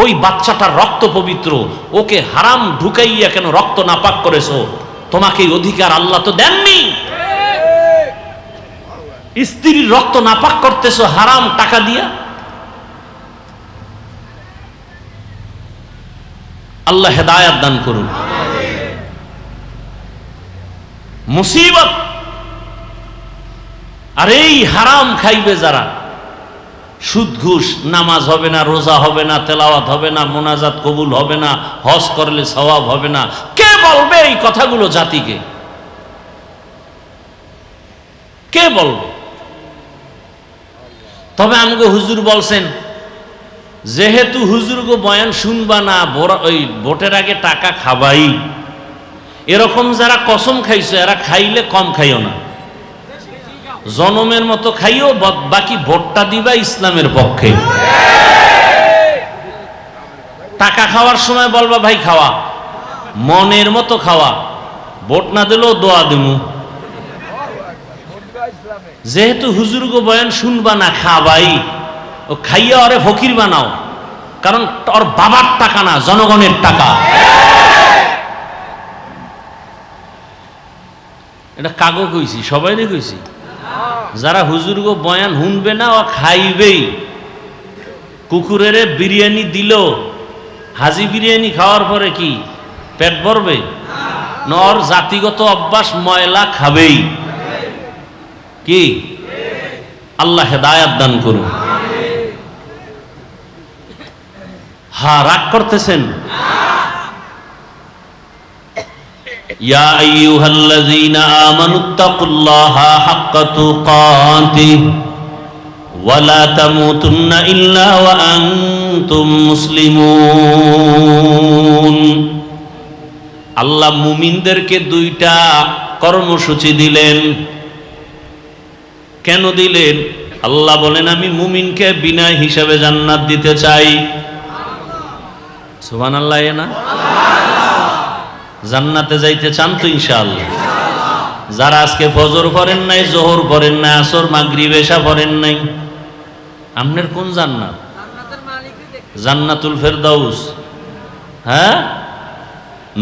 ওই বাচ্চাটার রক্ত পবিত্র, ওকে হারাম ঢুকাইয়া কেন রক্ত নাপাক করেছো? তোমাকে এই অধিকার আল্লাহ তো দেননি। স্ত্রীর রক্ত নাপাক করতেছো হারাম টাকা দিয়া। আল্লাহ হেদায়েত দান করুন। মুসিবত। আর এই হারাম খাইবে যারা, সুদ ঘুষ, নামাজ হবে না, রোজা হবে না, তেলাওয়াত হবে না, মোনাজাত কবুল হবে না, হজ করলে সওয়াব হবে না, কে বলবে এই কথাগুলো জাতিকে? কে বলবে? তবে আমাকে হুজুর বলছেন, যেহেতু হুজুরগো বয়ান শুনবা না, ওই ভোটের আগে টাকা খাবাই, এরকম যারা কসম খাইছো এরা খাইলে কম খাইও না, জনমের মতো খাইও, বাকি ভোটটা দিবা ইসলামের পক্ষে। টাকা খাওয়ার সময় বলবা ভাই খাওয়া, মনের মতো খাওয়া, ভোট না দিলেও দোয়া দিমু। যেহেতু হুজুরগো বয়ান শুনবা না, খাবাই, ও খাইয়া ওরে ফকির বানাও, কারণ ওর বাবার টাকা না, জনগণের টাকা। এটা কাগো কইছি, সবাই কইছি। যারা হুজুরগো বয়ান শুনবে না ও খাইবেই। কুকুরের বিরিয়ানি দিল, হাজি বিরিয়ানি খাওয়ার পরে কি পেট ভরবে? নর জাতিগত অভ্যাস, ময়লা খাবেই। কি? আল্লাহ হেদায়েত দান করুন। হ্যাঁ, রাগ করতেছেন? ইয়া আইয়ুহাল্লাযীনা আমানুত্তাকুল্লাহা হাক্কা তুকাতিহি ওয়া লা তামুতুন্না ইল্লা ওয়া আনতুম মুসলিমুন। আল্লাহ মুমিনদেরকে দুইটা কর্মসূচি দিলেন। কেন দিলেন? আল্লাহ বলেন, আমি মুমিনকে বিনা হিসাবে জান্নাত দিতে চাই। সুবহানাল্লাহ। না জান্নাতে যাইতে চান তো ইনশাআল্লাহ? যারা আজকে ফজর পড়েন নাই, জোহর পড়েন নাই, আসর, মাগরিব, এশা পড়েন নাই, আপনার কোন জান্নাত? জান্নাতুল ফেরদাউস। হ্যাঁ,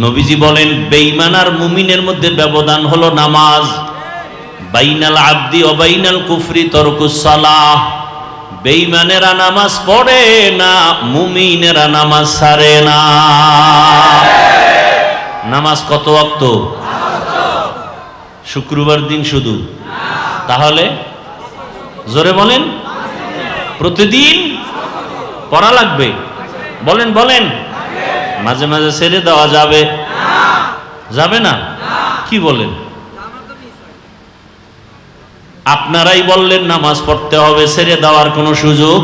নবীজি বলেন বেঈমান আর মুমিনের মধ্যে ব্যবধান হলো নামাজ। বাইনাল আবদি ওয়া বাইনাল কুফরি তারকুস সালাহ। বেঈমানেরা নামাজ পড়ে না, মুমিনেরা নামাজ ছাড়ে না। নামাজ কত ওয়াক্ত? শুক্রবার দিন শুধু? তাহলে জোরে বলেন, প্রতিদিন পড়া লাগবে। বলেন বলেন। মাঝে মাঝে ছেড়ে দেওয়া যাবে? যাবে না? কি বলেন? আপনারাই বললেন নামাজ পড়তে হবে, ছেড়ে দেওয়ার কোনো সুযোগ?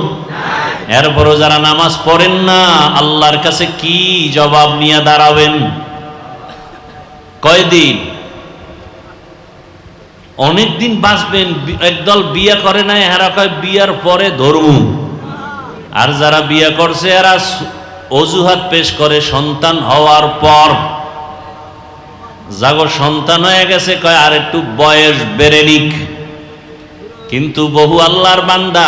এরপরও যারা নামাজ পড়েন না, আল্লাহর কাছে কি জবাব নিয়ে দাঁড়াবেন? কয়দিন? অনেকদিন বাঁচবেন। একদল বিয়ে করে নাই, এরা কয় বিয়ার পরে ধরবো। আর যারা বিয়ে করছে এরা অজুহাত পেশ করে সন্তান হওয়ার পর। যাগো সন্তান হয়ে গেছে কয় আর একটু বয়স বেড়ে নিক। কিন্তু বহু আল্লাহর বান্দা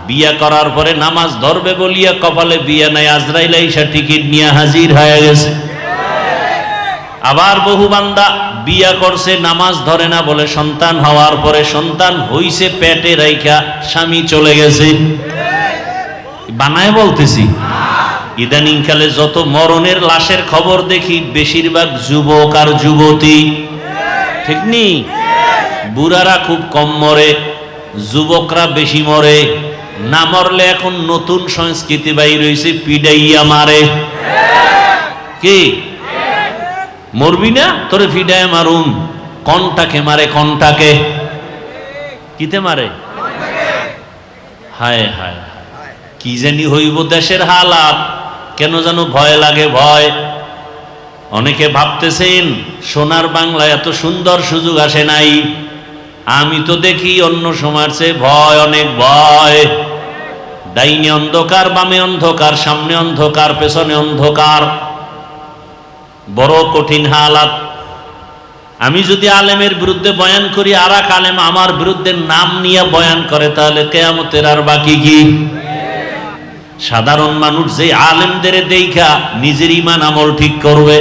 বিয়া করার পরে নামাজ ধরবে বলিয়া কপালে বিয়ে নাই, আজরাইল আইসা টিকিট নিয়ে হাজির হয়ে গেছে। আবার বহু বান্দা বিয়া করছে, নামাজ ধরে না বলে সন্তান হওয়ার পরে সন্তান হইছে পেটে রাইখা স্বামী চলে গেছে। বানায় বলতেছি। ইদানিং কালে যত মরণের লাশের খবর দেখি, বেশিরভাগ যুবক আর যুবতী। ঠিক নি? বুড়ারা খুব কম মরে, যুবকরা বেশি মরে। না মরলে এখন নতুন সংস্কৃতি বাইর হইছে, পিডাইয়া মারে। কি মরবি না? তোরে ফিডায় মারুম। কনটাকে মারে, কনটাকে। কিতে মারে? হায় হায়, কি জানি হইব দেশের হালাত। কেন যেন ভয় লাগে, ভয়। অনেকে ভাবতেছেন সোনার বাংলায় এত সুন্দর সুযোগ আসে নাই। আমি তো দেখি অন্য সময়ের চেয়ে ভয়, অনেক ভয়। ডাইনে অন্ধকার, বামে অন্ধকার, সামনে অন্ধকার, পেছনে অন্ধকার, বড় কঠিন হালাত। আমি যদি আলেমের বিরুদ্ধে বয়ান করি, আর এক আলেম আমার বিরুদ্ধে নাম নিয়ে বয়ান করে, তাহলে কিয়ামতের আর বাকি কি? সাধারণ মানুষ যে আলেমদের দেখা নিজের ঈমান আমল ঠিক করবে,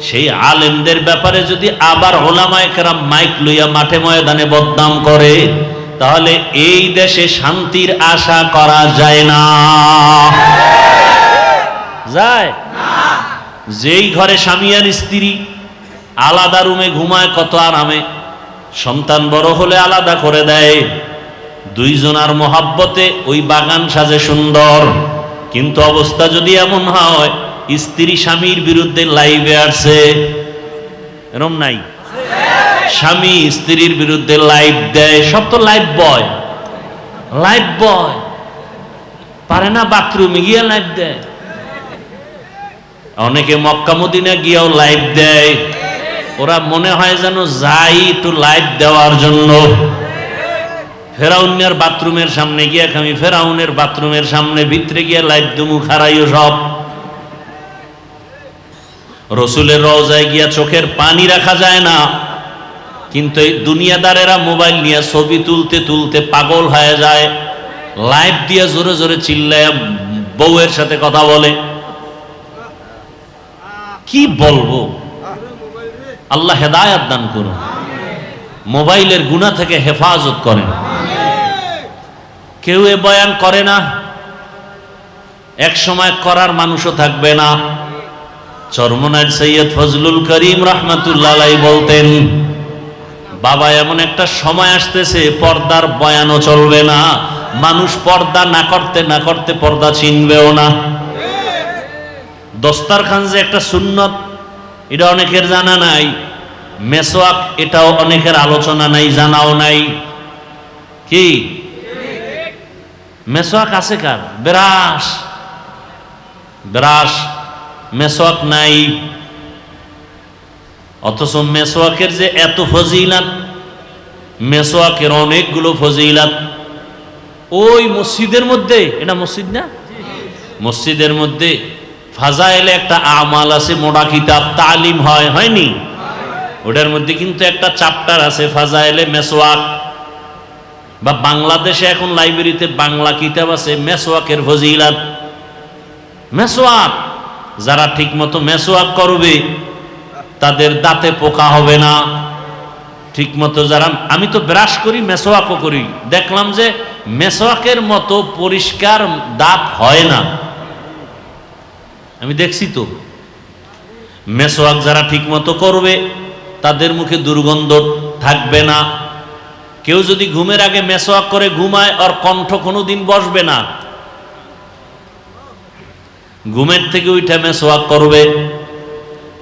সেই আলেমদের ব্যাপারে যদি আবার উলামায়ে কেরাম মাইক লইয়া মাঠে ময়দানে বদনাম করে, তাহলে এই দেশে শান্তির আশা করা যায় না। যায় না। যেই ঘরে স্বামী আর স্ত্রী আলাদা রুমে ঘুমায় কত আরামে, সন্তান বড় হলে আলাদা করে দেয়, দুইজনার মোহাব্বতে ওই বাগান সাজে সুন্দর। কিন্তু অবস্থা যদি এমন হয়, স্ত্রী স্বামীর বিরুদ্ধে লাইভে আসছে, এরম নাই? স্বামী স্ত্রীর বিরুদ্ধে লাইভ দেয়, সব তো লাইভ বয়। লাইভ বয় পারে না বাথরুমে গিয়ে লাইভ দেয়, অনেকে মক্কা মদিনা গিয়েও লাইভ দেয়। ওরা মনে হয় যেন যাই একটু লাইভ দেওয়ার জন্য। ফেরাউনের বাথরুমের সামনে গিয়ে আমি ফেরাউনের বাথরুমের সামনে ভিতরে গিয়ে লাইভ দুমু খারাইও সব। রসুলের রওজায় গিয়া চোখের পানি রাখা যায় না, কিন্তু এই দুনিয়াদারেরা মোবাইল নিয়ে ছবি তুলতে তুলতে পাগল হয়ে যায়, লাইভ দিয়ে জোরে জোরে চিল্লায় বউয়ের সাথে কথা বলে। কি বলবো? আল্লাহ হেদায়েত দান করুন, মোবাইলের গুনাহ থেকে হেফাজত করেন। কেউ এ বয়ান করে না, এক সময় করার মানুষও থাকবে না। চরমনায় সৈয়দ ফজলুল করিম রাহমাতুল্লাহ আলাইহি বলতেন, বাবা এমন একটা সময় আসতেছে পর্দার বয়ানও চলবে না, মানুষ পর্দা না করতে না করতে পর্দা চিনবেও না। দস্তারখান যে একটা সুন্নত, এটা অনেকের জানা নাই। মেসওয়াক, এটাও অনেকের আলোচনা নাই, জানাও নাই। কি মেসওয়াক আছে কার? ব্রাশ, ব্রাশ, মেসওয়াক নাই। অথচ মেসওয়াকের যে এত ফজিলাত, মেসওয়াকের অনেকগুলো ফজিলাত। ওই মসজিদের মধ্যে, এটা মসজিদ না, মসজিদের মধ্যে ফাজাইলে একটা আমাল আছে, মোটা কিতাব, তালিম হয়, হয়নি? ওটার মধ্যে কিন্তু একটা চ্যাপ্টার আছে ফাজাইলে মেসওয়াক। বা বাংলাদেশে এখন লাইব্রেরিতে বাংলা কিতাব আছে মেসওয়াকের ফজিলাত। মেসওয়াক, যারা ঠিক মতো মেসওয়াক করবে তাদের দাঁতে পোকা হবে না। ঠিক মতো যারা, আমি তো ব্রাশ করি, মেসওয়াকও করি, দেখলাম যে মেসওয়াকের মতো পরিষ্কার দাঁত হয় না। আমি দেখছি তো। মেসওয়াক যারা ঠিক মতো করবে তাদের মুখে দুর্গন্ধ থাকবে না। কেউ যদি ঘুমের আগে মেসওয়াক করে ঘুমায়, আর কণ্ঠ কোনোদিন বসবে না। ঘুমের থেকে উঠে মেসওয়াক করবে,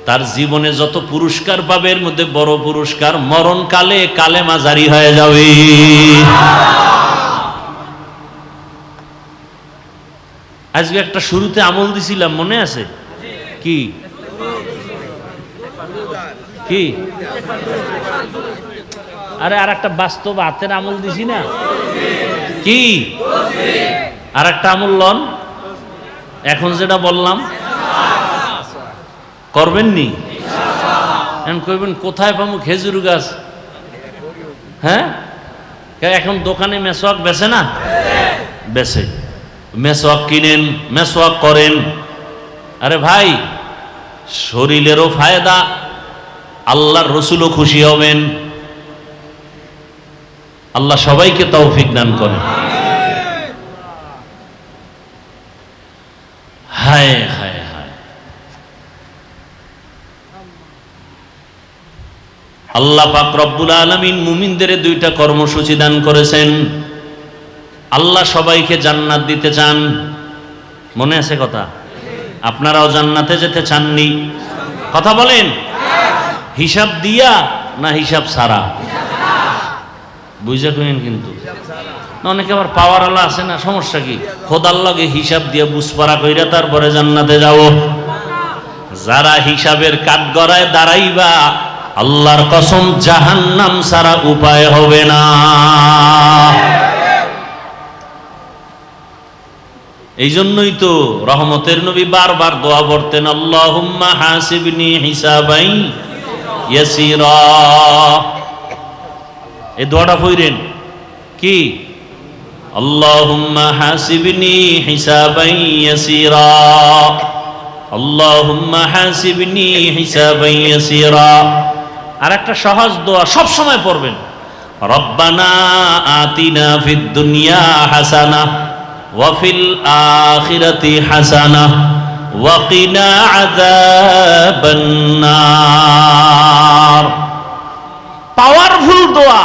তার জীবনে যত পুরস্কার পাবে এর মধ্যে বড় পুরস্কার মরণকালে কালেমা জারি হয়ে যাবে। আজকে একটা শুরুতে আমল দিছিলাম, মনে আছে? কি কি? আরে আর একটা বাস্তব হাতের আমল দিছি না? কি আর একটা আমল লন? এখন যেটা বললাম করবেননি? এখন কইবেন কোথায় পাবো খেজুর গাছ? হ্যাঁ, এখন দোকানে মেসওয়াক বেচে না? বেচে। মেসওয়াক কিনেন, মেসওয়াক করেন। আরে ভাই, শরীরেরও ফায়দা, আল্লাহর রসুলও খুশি হবেন। আল্লাহ সবাইকে তৌফিক দান করেন। হায় হায় হায়, আল্লাহ পাক রব্বুল আলামিন মুমিনদের দুইটা কর্মসূচি দান করেছেন। আল্লাহ সবাইকে জান্নাত দিতে চান, মনে আছে কথা? আপনারাও জান্নাতে যেতে চাননি? কথা বলেন, হিসাব দিয়া না হিসাব ছাড়া? বুঝা কইন কিন্তু। অনেকে আবার পাওয়ার আল্লাহ আছে না, সমস্যা কি? খোদার লগে হিসাব দিয়ে বুঝপাড়া কইরা তারপরে জান্নাতে যাও। যারা হিসাবের কাঠগড়ায় দাঁড়াইবা, আল্লাহর কসম জাহান্নাম ছাড়া উপায় হবে না। এই জন্যই তো রহমতের নবী বারবার দোয়া পড়তেন, আল্লাহুম্মা হাসিবনি হিসাবাই ইয়াসিরা। এই দোয়াটা পড়েন কি, আল্লাহুম্মা হাসিবনি হিসাবাই ইয়াসিরা, আল্লাহুম্মা হাসিবনি হিসাবাই ইয়াসিরা। আর একটা সহজ দোয়া সব সময় পড়বেন, রব্বানা আতিনা ফিদ দুনিয়া হাসানা ওয়া ফিল আখিরাতি হাসানা ওয়া কিনা আযাবান নার। পাওয়ারফুল দোয়া,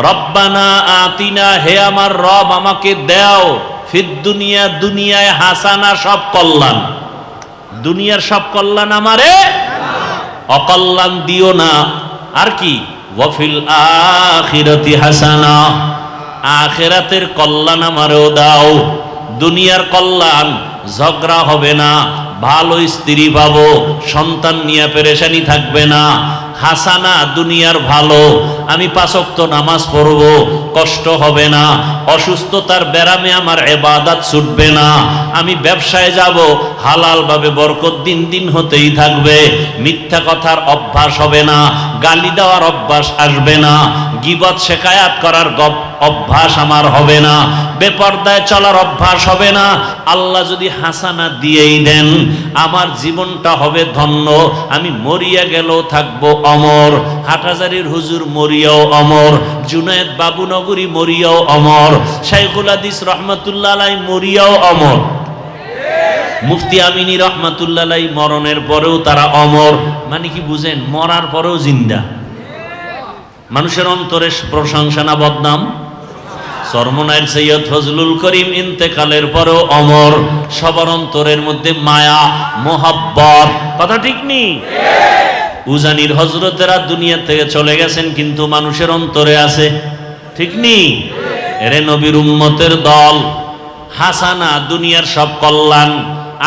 রব্বানা আতিনা, হে আমার রব আমাকে দাও, ফিদ দুনিয়া, দুনিয়ায় হাসানা, সব কল্যাণ, দুনিয়ার সব কল্যাণ আমারে, অকল্যাণ দিও না। আর কি, ওয়া ফিল আখিরাতি হাসানা, আখিরাতের কল্যাণ আমারও দাও। দুনিয়ার কল্যাণ, ঝগড়া হবে না, ভালো স্ত্রী পাবো, সন্তান নিয়ে পেরেশানি থাকবে না। হাসানা, দুনিয়ার ভালো, আমি 5 ওয়াক্ত নামাজ পড়ব, কষ্ট হবে না, অসুস্থতার ব্যারামে আমার ইবাদত ছুটবে না, আমি ব্যবসায় যাব, হালাল ভাবে বরকত দিন দিন হতেই থাকবে, মিথ্যা কথার অভ্যাস হবে না, গালি দেওয়ার অভ্যাস আসবে না, গীবত শিকায়াত করার অভ্যাস আমার হবে না, বেপরদায় চলার অভ্যাস হবে না। আল্লাহ যদি হাসানা দিয়েই দেন, আমার জীবনটা হবে ধন্য, আমি মরিয়া গেলেও থাকবো অমর, হাটহাজারীর হুজুর মরিয়াও অমর, জুনায়েদ বাবুনগরী মরিয়াও অমর, শাইখুল হাদিস রহমাতুল্লাহ আলাইহি মরিয়াও অমর, মুফতি আমিনী রহমাতুল্লাহ আলাইহি মরণের পরেও তারা অমর। মানে কি বুঝেন, মরার পরেও জিন্দা। মানুষের অন্তরে প্রশংসা না বদনাম? সরমনাইল সৈয়দ ফজলুল করিম ইন্তেকালের পরেও অমর, সবার অন্তরের মধ্যে মায়া মোহাব্বত, কথা ঠিক নেই? উজানির হজরতেরা দুনিয়া থেকে চলে গেছেন, কিন্তু মানুষের অন্তরে আছে, ঠিক নেই? এরে নবীর উম্মতের দল, হাসানা, দুনিয়ার সব কল্যাণ,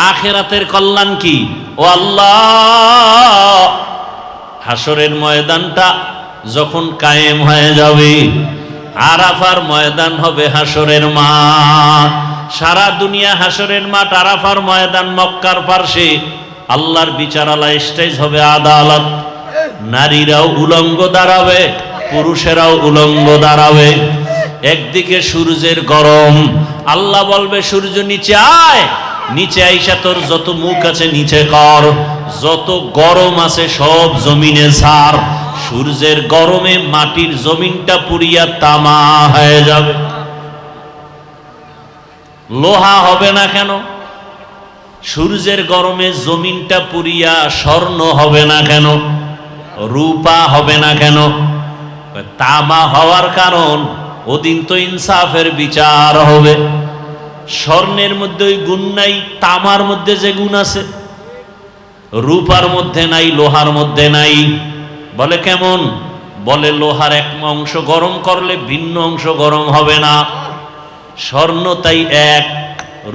আখিরাতের কল্যাণ কি? ও আল্লাহ, হাসরের ময়দানটা যখন কায়েম হয়ে যাবে, আরাফার ময়দান হবে হাসরের মাঠ, সারা দুনিয়া হাসরের মাঠ, আরাফার ময়দান মক্কার পার্শ্বে, আল্লাহর বিচারালয় স্টেজ হবে, আদালত, নারীরাও উলঙ্গ দাঁড়াবে, পুরুষেরাও উলঙ্গ দাঁড়াবে। একদিকে সূর্যের গরম, আল্লাহ বলবে সূর্য নিচে আয়, নিচে আইসা তোর যত মুখ আছে নিচে কর, যত গরম আছে সব জমিনে ছাড়। সূর্যের গরমে মাটির জমিনটা পুড়িয়া তামা হয়ে যাবে, লোহা হবে না কেন? সূর্যের গরমে জমিনটা পুড়িয়া স্বর্ণ হবে না কেন? রূপা হবে না কেন? তামা হওয়ার কারণ, ওদিন তো ইনসাফের বিচার হবে। স্বর্ণের মধ্যে ওই গুণ নাই, তামার মধ্যে যে গুণ আছে, রূপার মধ্যে নাই, লোহার মধ্যে নাই। বলে কেমন? বলে লোহার এক অংশ গরম করলে ভিন্ন অংশ গরম হবে না, স্বর্ণ তাই এক,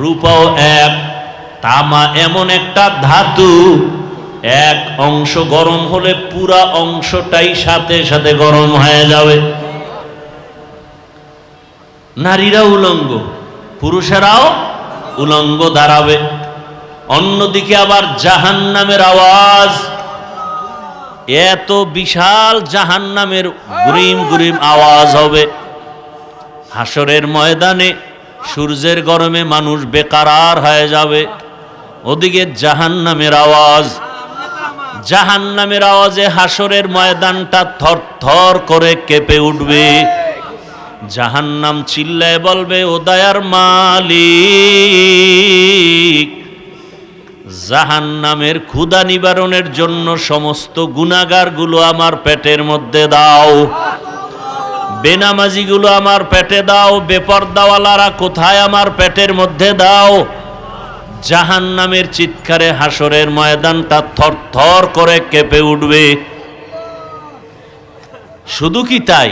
রূপাও এক। তামা এমন একটা ধাতু, এক অংশ গরম হলে পুরা অংশটাই সাথে সাথে গরম হয়ে যাবে। নারীরা উলঙ্গ, পুরুষেরাও উলঙ্গ দাঁড়াবে। অন্যদিকে আবার জাহান্নামের আওয়াজ, এত বিশাল জাহান্নামের গুরিম গুরিম আওয়াজ হবে। হাসরের ময়দানে সূর্যের গরমে মানুষ বেকারার হয়ে যাবে, ওদিকে জাহান্নামের আওয়াজ, জাহান্নামের আওয়াজে হাসরের ময়দানটা থর থর করে কেঁপে উঠবে। জাহান্নাম চিল্লায় বলবে, ও দয়ার মালিক, জাহান্নামের ক্ষুধা নিবারণের জন্য সমস্ত গুনাহগারগুলো আমার পেটের মধ্যে দাও, বেনামাজিগুলো আমার পেটে দাও, বেপরদাওয়ালারা কোথায় আমার পেটের মধ্যে দাও। জাহান্নামের চিৎকারে হাসরের ময়দানটা থর থর করে কেঁপে উঠবে। শুধু কি তাই,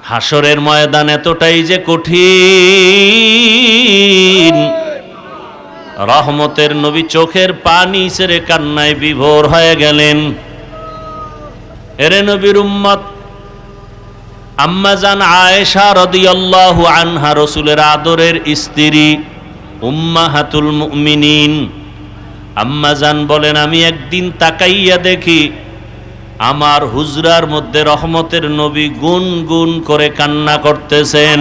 হাসরের ময়দান এতটাই যে কঠিন, রহমতের নবী চোখের পানি ছেড়ে কান্নায় বিভোর হয়ে গেলেন। এরে নবীর উম্মত, আম্মাজান আয়েশা রাদিয়াল্লাহু আনহা, রাসূলের আদরের স্ত্রী, উম্মাহাতুল মুমিনিন, আম্মাজান বলেন, আমি একদিন তাকাইয়া দেখি আমার হুজরার মধ্যে রহমতের নবী গুনগুন করে কান্না করতেছেন।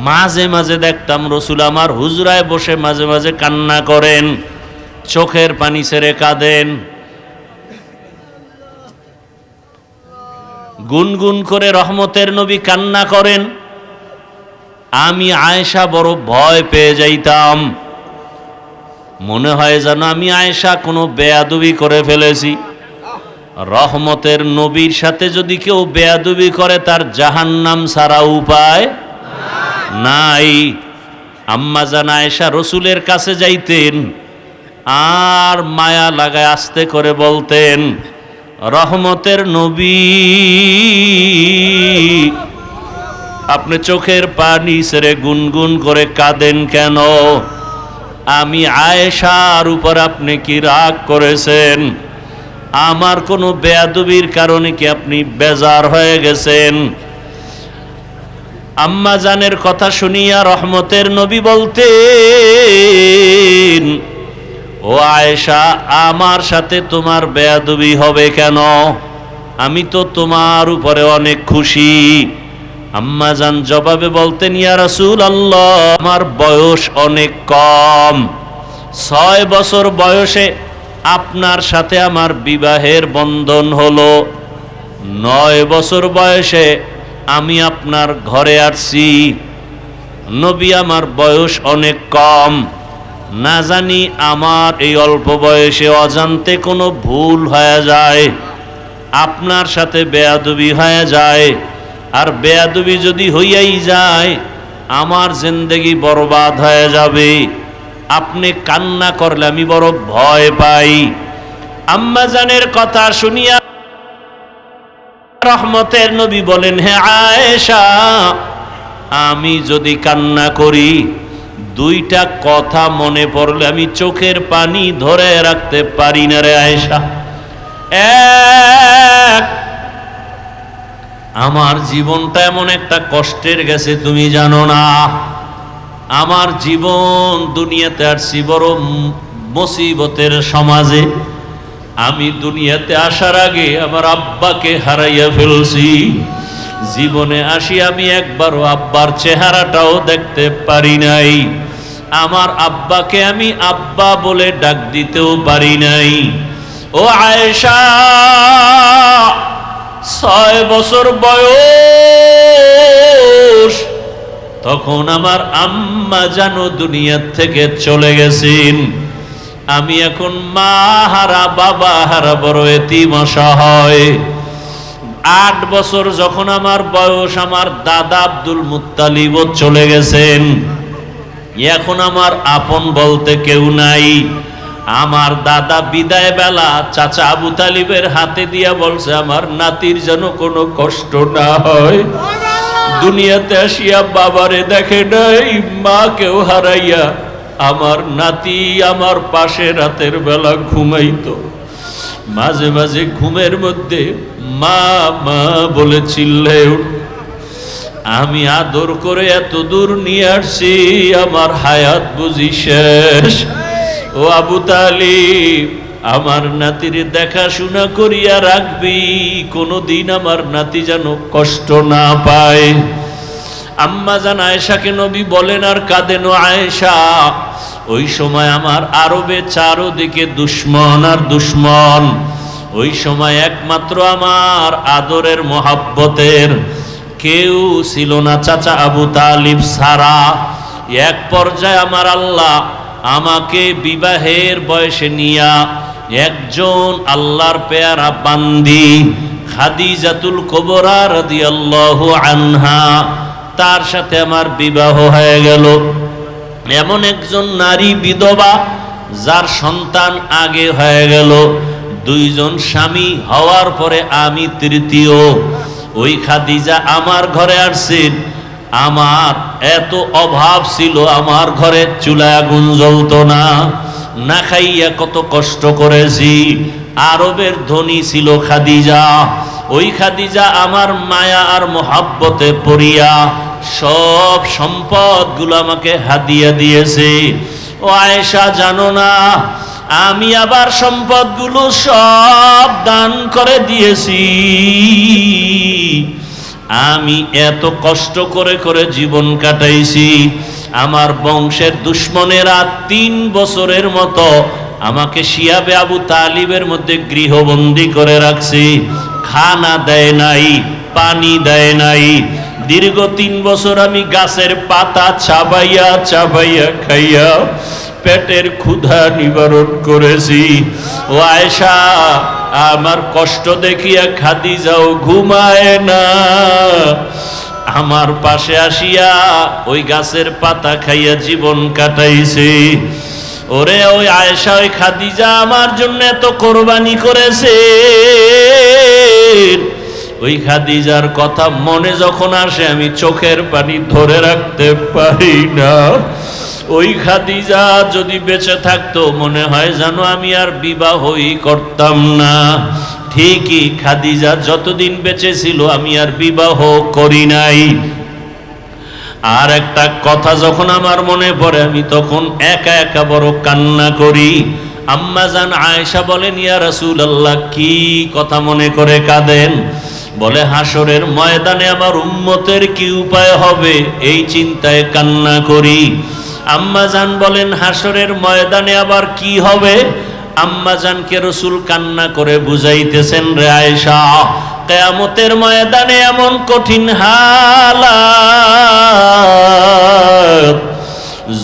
মাঝে মাঝে দেখতাম রসুল আমার হুজরায় বসে মাঝে মাঝে কান্না করেন, চোখের পানি ছেড়ে কাঁদেন, গুনগুন করে রহমতের নবী কান্না করেন। আমি আয়েশা বড় ভয় পেয়ে যাইতাম, মনে হয় যেন আমি আয়েশা কোনো বেয়াদবি করে ফেলেছি। রহমতের নবীর সাথে যদি কেউ বেয়াদবি করে তার জাহান্নাম ছাড়া উপায় নাই। আম্মাজান আয়েশা রসুলের কাছে যাইতেন আর মায়া লাগায় আস্তে করে বলতেন, রহমতের নবী, আপনি চোখের পানি ছেড়ে গুনগুন করে কাঁদেন কেন? আমি আয়েশার উপর আপনি কি রাগ করেছেন? আমার কোনো বেয়াদবির কারণে কি আপনি বেজার হয়ে গেছেন? আম্মাজানের কথা শুনিয়া রহমতের নবী বলতেন, ও আয়েশা, আমার সাথে তোমার বেয়াদবি হবে কেন? আমি তো তোমার উপরে অনেক খুশি। আম্মাজান জবাবে বলতেন, ইয়া রাসূলুল্লাহ, আমার বয়স অনেক কম, 6 বছর বয়সে আপনার সাথে আমার বিবাহের বন্ধন হলো, 9 বছর বয়সে আমি আপনার ঘরে আসছি। নবী, আমার বয়স অনেক কম, না জানি আমার এই অল্প বয়সে অজান্তে কোনো ভুল হয়ে যায়, আপনার সাথে বেয়াদবি হয়ে যায়, আর বেয়াদবি যদি হইয়াই যায় আমার জিন্দেগি বরবাদ হয়ে যাবে। আপনি কান্না করলে আমি বড় ভয় পাই। আম্মাজানের কথা শুনিয়া রহমতের নবী বলেন, হে আয়েশা, আমি যদি কান্না করি, 2টা কথা মনে পড়লে আমি চোখের পানি ধরে রাখতে পারি না রে আয়েশা। এক, আমার জীবনটা এমন একটা কষ্টের গেছে তুমি জানো না। আমার জীবন, দুনিয়াতে আসছি বড় মুসিবতের সমাজে। আমি দুনিয়াতে আসার আগে আমার আব্বাকে হারাইয়া ফেলছি। জীবনে আসি আমি একবারও আব্বার চেহারাটাও দেখতে পারি নাই। আমার আব্বাকে আমি আব্বা বলে ডাক দিতেও পারি নাই। ও আয়েশা, 6 বছর বয়স, তখন আমার আম্মা জানো দুনিয়ার থেকে চলে গেছেন। আমি এখন মা হারা, বাবা হারা, বড় এতিম অসহায়। 8 বছর যখন আমার বয়স, আমার দাদা আব্দুল মুত্তালিব চলে গেছেন। এখন আমার আপন বলতে কেউ নাই। আমার দাদা বিদায় বেলা চাচা আবু তালিবের হাতে দিয়া বলছে, আমার নাতির যেন কোনো কষ্ট না হয়। দুনিয়াতে আসিয়া বাবারে দেখে নাই, মাকেও হারাইয়া আমার নাতি আমার পাশে রাতের বেলা ঘুমাইতো। মাঝে মাঝে ঘুমের মধ্যে মা মা বলে চিল্লায় উঠত। আমি আদর করে এত দূর নিয়ে আসছি, আমার হায়াত বুঝি শেষ। ও আবু তালিব, আমার নাতির দেখাশোনা করিয়া রাখবি, কোনদিন আমার নাতি যেন কষ্ট না পায়। আম্মাজান আয়েশাকে নবী বলেন আর কাঁদেন, আয়েশা, ওই সময় আমার আরবে চারদিকে দুশ্মন আর দুশ্মন। ওই সময় একমাত্র আমার আদরের মোহাব্বতের কেউ ছিল না, চাচা আবু তালিব ছাড়া। এক পর্যায়ে আমার আল্লাহ আমাকে বিবাহের বয়সে নিয়া একজন আল্লাহর পেয়ারা বান্দি খাদিজাতুল কুবরা রাদিয়াল্লাহু আনহা, তার সাথে আমার বিবাহ হয়ে গেল। এমন একজন নারী বিধবা যার সন্তান আগে হয়ে গেল। 2 জন স্বামী হওয়ার পরে আমি তৃতীয়। ওই খাদিজা আমার ঘরে আসছেন। আমার এত অভাব ছিল, আমার ঘরে চুলায় আগুন জ্বলতো না, না খাইয়া কত কষ্ট করেছি। আরবের ধনী ছিল খাদিজা। ওই খাদিজা আমার মায়া আর মোহাব্বতে পড়িয়া সব সম্পদগুলো আমাকে হাদিয়া দিয়েছে। ও আয়েশা, জানো না আমি আবার সম্পদগুলো সব দান করে দিয়েছি। আমি এত কষ্ট করে করে জীবন কাটাইছি, আমার বংশের দুশ্মনেরা 3 বছরের মতো আমাকে শিয়াবে আবু তালিবের মধ্যে গৃহবন্দী করে রাখছি। খানা দেয় নাই, পানি দেয় নাই। দীর্ঘ 3 বছর আমি গাছের পাতা চাবাইয়া চাবাইয়া খাইয়া পেটের ক্ষুধা নিবারণ করেছি। ও আয়েশা, আমার কষ্ট দেখিয়া খাদিজাও ঘুমায় না, আমার পাশে আসিয়া ওই গাছের পাতা খাইয়া জীবন কাটাইছে। ওরে ওই আয়েশা, ওই খাদিজা আমার জন্য এত কোরবানি করেছে। ওই খাদিজার কথা মনে যখন আসে আমি চোখের পানি ধরে রাখতে পারি না। ওই খাদিজা যদি বেঁচে থাকতো মনে হয় যেন আমি আর বিবাহই করতাম না। ঠিকই, খাদিজা যতদিন বেঁচে ছিল আমি আর বিবাহ করি নাই। আর একটা কথা যখন আমার মনে পড়ে আমি তখন একা একা বড় কান্না করি। আম্মাজান আয়েশা বলেন, ইয়া রাসূলুল্লাহ, কি কথা মনে করে কাঁদেন? বলে, হাসরের ময়দানে আমার উম্মতের কি উপায় হবে এই চিন্তায় কান্না করি। আম্মাজান বলেন, হাসরের ময়দানে আবার কি হবে? আম্মাজানকে রাসূল কান্না করে বুঝাইতেছেন, রে আয়েশা, কিয়ামতের ময়দানে এমন কঠিন হালাত,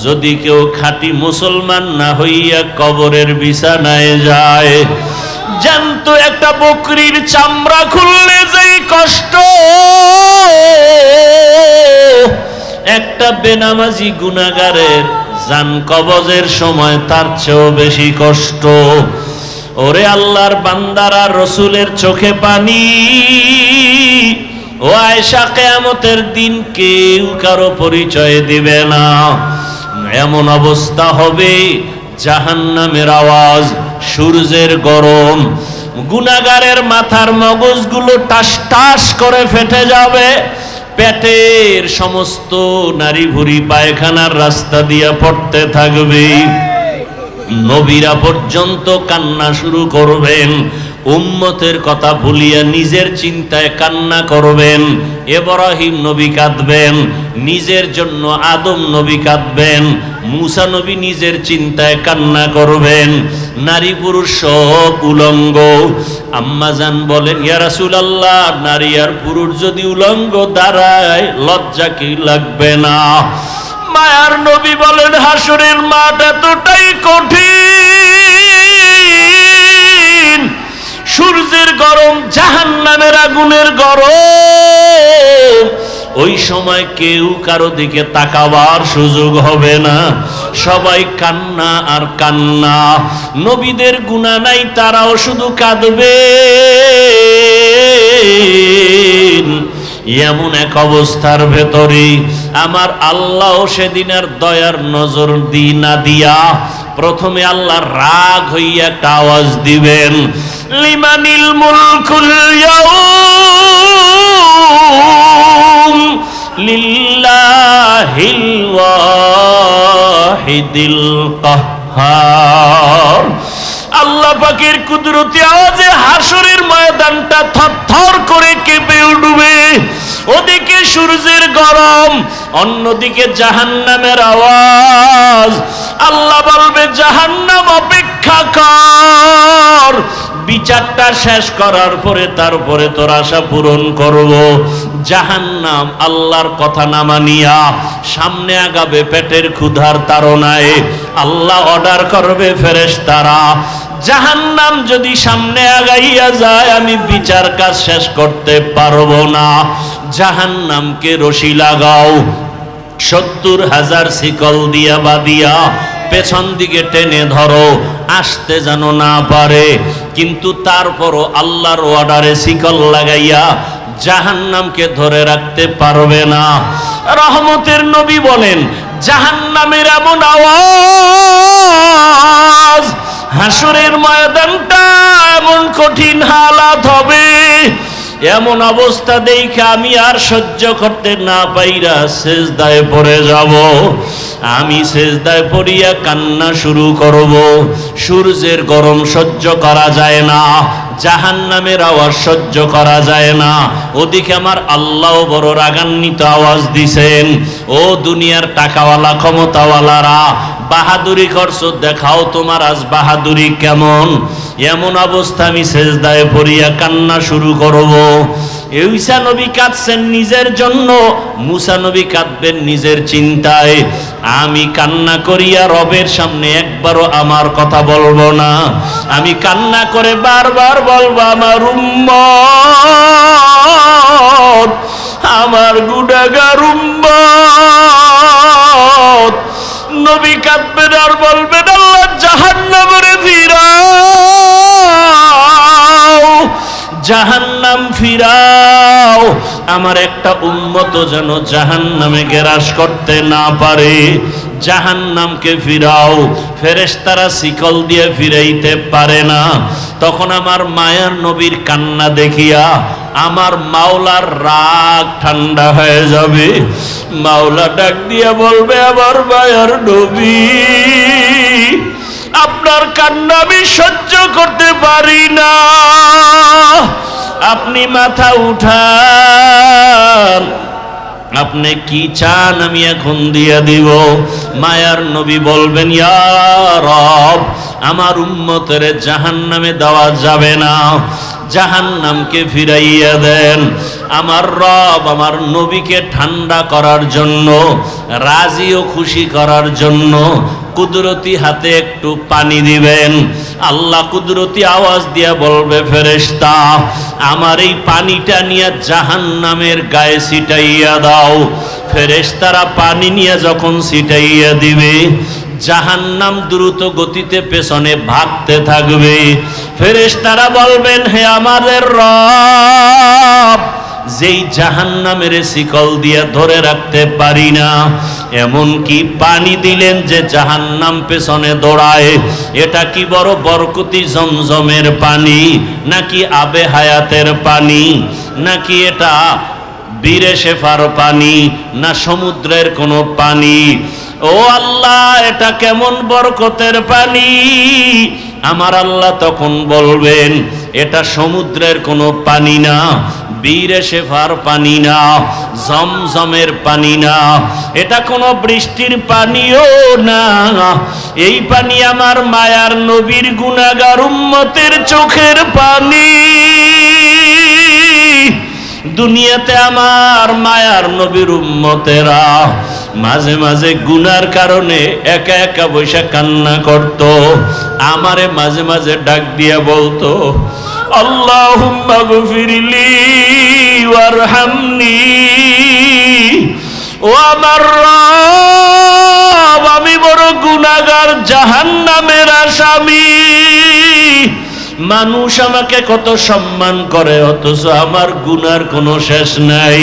যদি কেউ খাঁটি মুসলমান না হইয়া কবরের বিছানায় যায়, জ্যান্ত একটা বকরির চামড়া খুললে যেই কষ্ট, একটা বেনামাজি গুনাহগারের জান কবজের সময় তার চেয়েও বেশি কষ্ট। ওরে আল্লাহর বান্দারা, রসুলের চোখে পানি। ও আয়েশা, কিয়ামতের দিন কেউ কারো পরিচয় দিবে না। এমন অবস্থা হবে, জাহান্নামের আওয়াজ, সূর্যের গরম, গুনাহগারের মাথার মগজগুলো টাস টাস করে ফেটে যাবে, পেটের সমস্ত নারী ভুঁড়ি পায়খানার রাস্তা দিয়ে পড়তে থাকবে। নবীরা পর্যন্ত কান্না শুরু করবেন, উম্মতের কথা ভুলিয়া নিজের চিন্তায় কান্না করবেন। ইব্রাহিম নবী কাঁদবেন, নিজের জন্য আদম নবী কাঁদবেন, মূসা নবী নিজের চিন্তায় কান্না করবেন। নারী পুরুষ সব উলঙ্গ। আম্মাজান বলেন, ইয়া রাসূলুল্লাহ, নারী আর পুরুষ যদি উলঙ্গ দাঁড়ায় লজ্জা কি লাগবে না? মায়ার নবী বলেন, হাসরের মাঠ এতটাই কঠিন, সূর্যের গরম, জাহান্নামের আগুনের গরম, ওই সময় কেউ কারো দিকে তাকাবার সুযোগ হবে না, সবাই কান্না আর কান্না। নবীদের গুনাহ নাই, তারাও শুধু কাঁদবে। এমন এক অবস্থার ভেতরে আমার আল্লাহ সেদিন আর দয়ার নজর না দিয়া প্রথমে আল্লাহ রাগ হইয়া একটা আওয়াজ দিবেন, লিমানিল মুলকুল ইয়াউম লিল্লাহিল ওয়াহিদিল কাহ্হার। আল্লাহ পাকের কুদরতি আওয়াজে হাসরের ময়দানটা থরথর করে কেঁপে উঠবে। ওদিকে সূর্যের গরম, অন্যদিকে জাহান্নামের আওয়াজ। আল্লাহ বলবে, জাহান্নাম অপেক্ষা কর, বিচারটা শেষ করার পরে তারপরে তোর আশা পূরণ করব। জাহান্নাম আল্লাহর কথা না মানিয়া সামনে আগাবে পেটের ক্ষুধার তাড়নায়। আল্লাহ অর্ডার করবে ফেরেশতারা, জাহান্নাম যদি সামনে আগাইয়া যায় আমি বিচার কাজ শেষ করতে পারবো না, জাহান্নামকে রশি লাগাও, 70,000 শিকল দিয়া বাঁধিয়া পেছন দিকে টেনে ধরো, আসতে যেন না পারে। কিন্তু তারপরও আল্লাহর অর্ডারে শিকল লাগাইয়া জাহান্নামকে ধরে রাখতে পারবে না। রহমতের নবী বলেন, জাহান্নামের এমন আওয়াজ, হাসরের ময়দানটা এমন কঠিন হালাত হবে, এমন অবস্থা দেখে আমি আর সহ্য করতে না পাইরা সেজদায় পড়ে যাব। আমি সেজদায় পড়িয়া কান্না শুরু করব। সূর্যের গরম সহ্য করা যায় না, জাহান্নামের আওয়াজ সহ্য করা যায় না। ওদিকে আমার আল্লাহ বড় রাগান্বিত আওয়াজ দিছেন, ও দুনিয়ার টাকাওয়ালা ক্ষমতাওয়ালারা, বাহাদুরি করছো, দেখাও তোমার আজ বাহাদুরি কেমন। এমন অবস্থা আমি সেজদায় পড়িয়া কান্না শুরু করব। ঈসা নবী কাঁদছেন নিজের জন্য, মুসা নবী কাঁদবেন নিজের চিন্তায়। আমি কান্না করিয়া রবের সামনে একবারও আমার কথা বলবো না। আমি কান্না করে বারবার বলবো, আমার উম্মত, আমার গুনাহগার উম্মত। নবী কাঁদবেন আর বলবেন, আল্লাহ জাহান্নামে ফিরাও, জাহান্নাম ফিরাও, আমার একটা উম্মত যেন জাহান্নামে গ্রাস করতে না পারে, জাহান্নামকে ফিরাও। ফেরেশতারা শিকল দিয়ে ফিরাইতে পারে না। তখন আমার মায়ার নবীর কান্না দেখিয়া আমার মাওলার রাগ ঠান্ডা হয়ে যাবে। মাওলা ডাক দিয়ে বলবে, আমার মায়ার নবী, আপনার কান্না আমি সহ্য করতে পারি না, আপনি মাথা উঠান, আপনি কি চান আমি এখন দিয়া দিব। মায়ার নবী বলবেন, ইয়া রব, আমার উম্মতের জাহান্নামে দেওয়া যাবে না, জাহান্নামকে ফিরাইয়া দেন। আমার রব আমার নবীকে ঠান্ডা করার জন্য, রাজি ও খুশি করার জন্য কুদরতি হাতে একটু পানি দিবেন। আল্লাহ কুদরতি আওয়াজ দিয়া বলবে, ফেরেশতা, আমার এই পানিটা নিয়ে জাহান্নামের গায়ে ছিটাইয়া দাও। ফেরেশতারা পানি নিয়ে যখন ছিটাইয়া দিবে, জাহান্নাম দ্রুত গতিতে পেছনে ভাগতে থাকবে। ফেরেশতারা বলবেন, হে আমাদের রব, যেই জাহান্নামের শিকল দিয়ে ধরে রাখতে পারি না, এমন কি পানি দিলেন যে জাহান্নাম পেছনে দৌড়ায়। এটা কি বড় বরকতি জমজমের পানি, নাকি আবে হায়াতের পানি, নাকি এটা বীরে শেফার পানি, না সমুদ্রের কোনো পানি? ও আল্লাহ, এটা কেমন বরকতের পানি? আমার আল্লাহ তখন বলবেন, এটা সমুদ্রের কোনো পানি না, বীরে শেফার পানি না, জমজমের পানি না, এটা কোনো বৃষ্টির পানিও না। এই পানি আমার মায়ার নবীর গুনাহগার উম্মতের চোখের পানি। দুনিয়াতে আমার মায়ার নবীর উম্মতেরা মাঝে মাঝে গুনার কারণে একা একা বসে কান্না করত। আমারে মাঝে মাঝে ডাক দিয়া বলতো, আল্লাহুম্মা গফিরলি ওয়ারহামনি। ও আমার রব, আমি বড় গুনাহগার, জাহান্নামের আসামি। মানুষ আমাকে কত সম্মান করে, অথচ আমার গুনার কোনো শেষ নাই।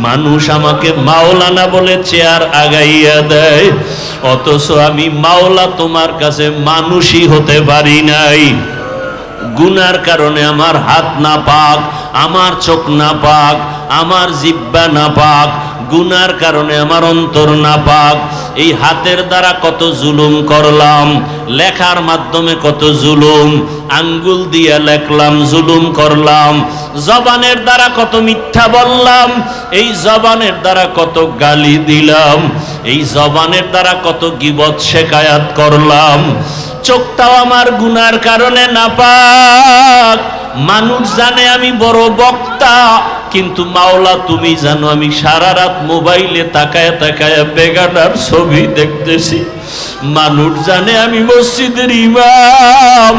মানুষ আমাকে মাওলানা বলে চেয়ার আগাইয়া দেয়, অথচ আমি মাওলা তোমার কাছে মানুষই হতে পারি নাই। গুনার কারণে আমার হাত না পাক, আমার চোখ না পাক, আমার জিহ্বা না পাক, গুনার কারণে আমার অন্তর না পাক। এই হাতের দ্বারা কত জুলুম করলাম, লেখার মাধ্যমে কত জুলুম, আঙ্গুল দিয়ে লেখলাম, জুলুম করলাম। জবানের দ্বারা কত মিথ্যা বললাম, এই জবানের দ্বারা কত গালি দিলাম, এই জবানের দ্বারা কত গীবত শেকায়াত করলাম। চোখটাও আমার গুনার কারণে নাপাক। মানুষ জানে আমি বড় বক্তা, কিন্তু মাওলা তুমি জানো আমি সারা রাত মোবাইলে তাকায় তাকায় বেগানার ছবি দেখতেছি। মানুষ জানে আমি মসজিদের ইমাম,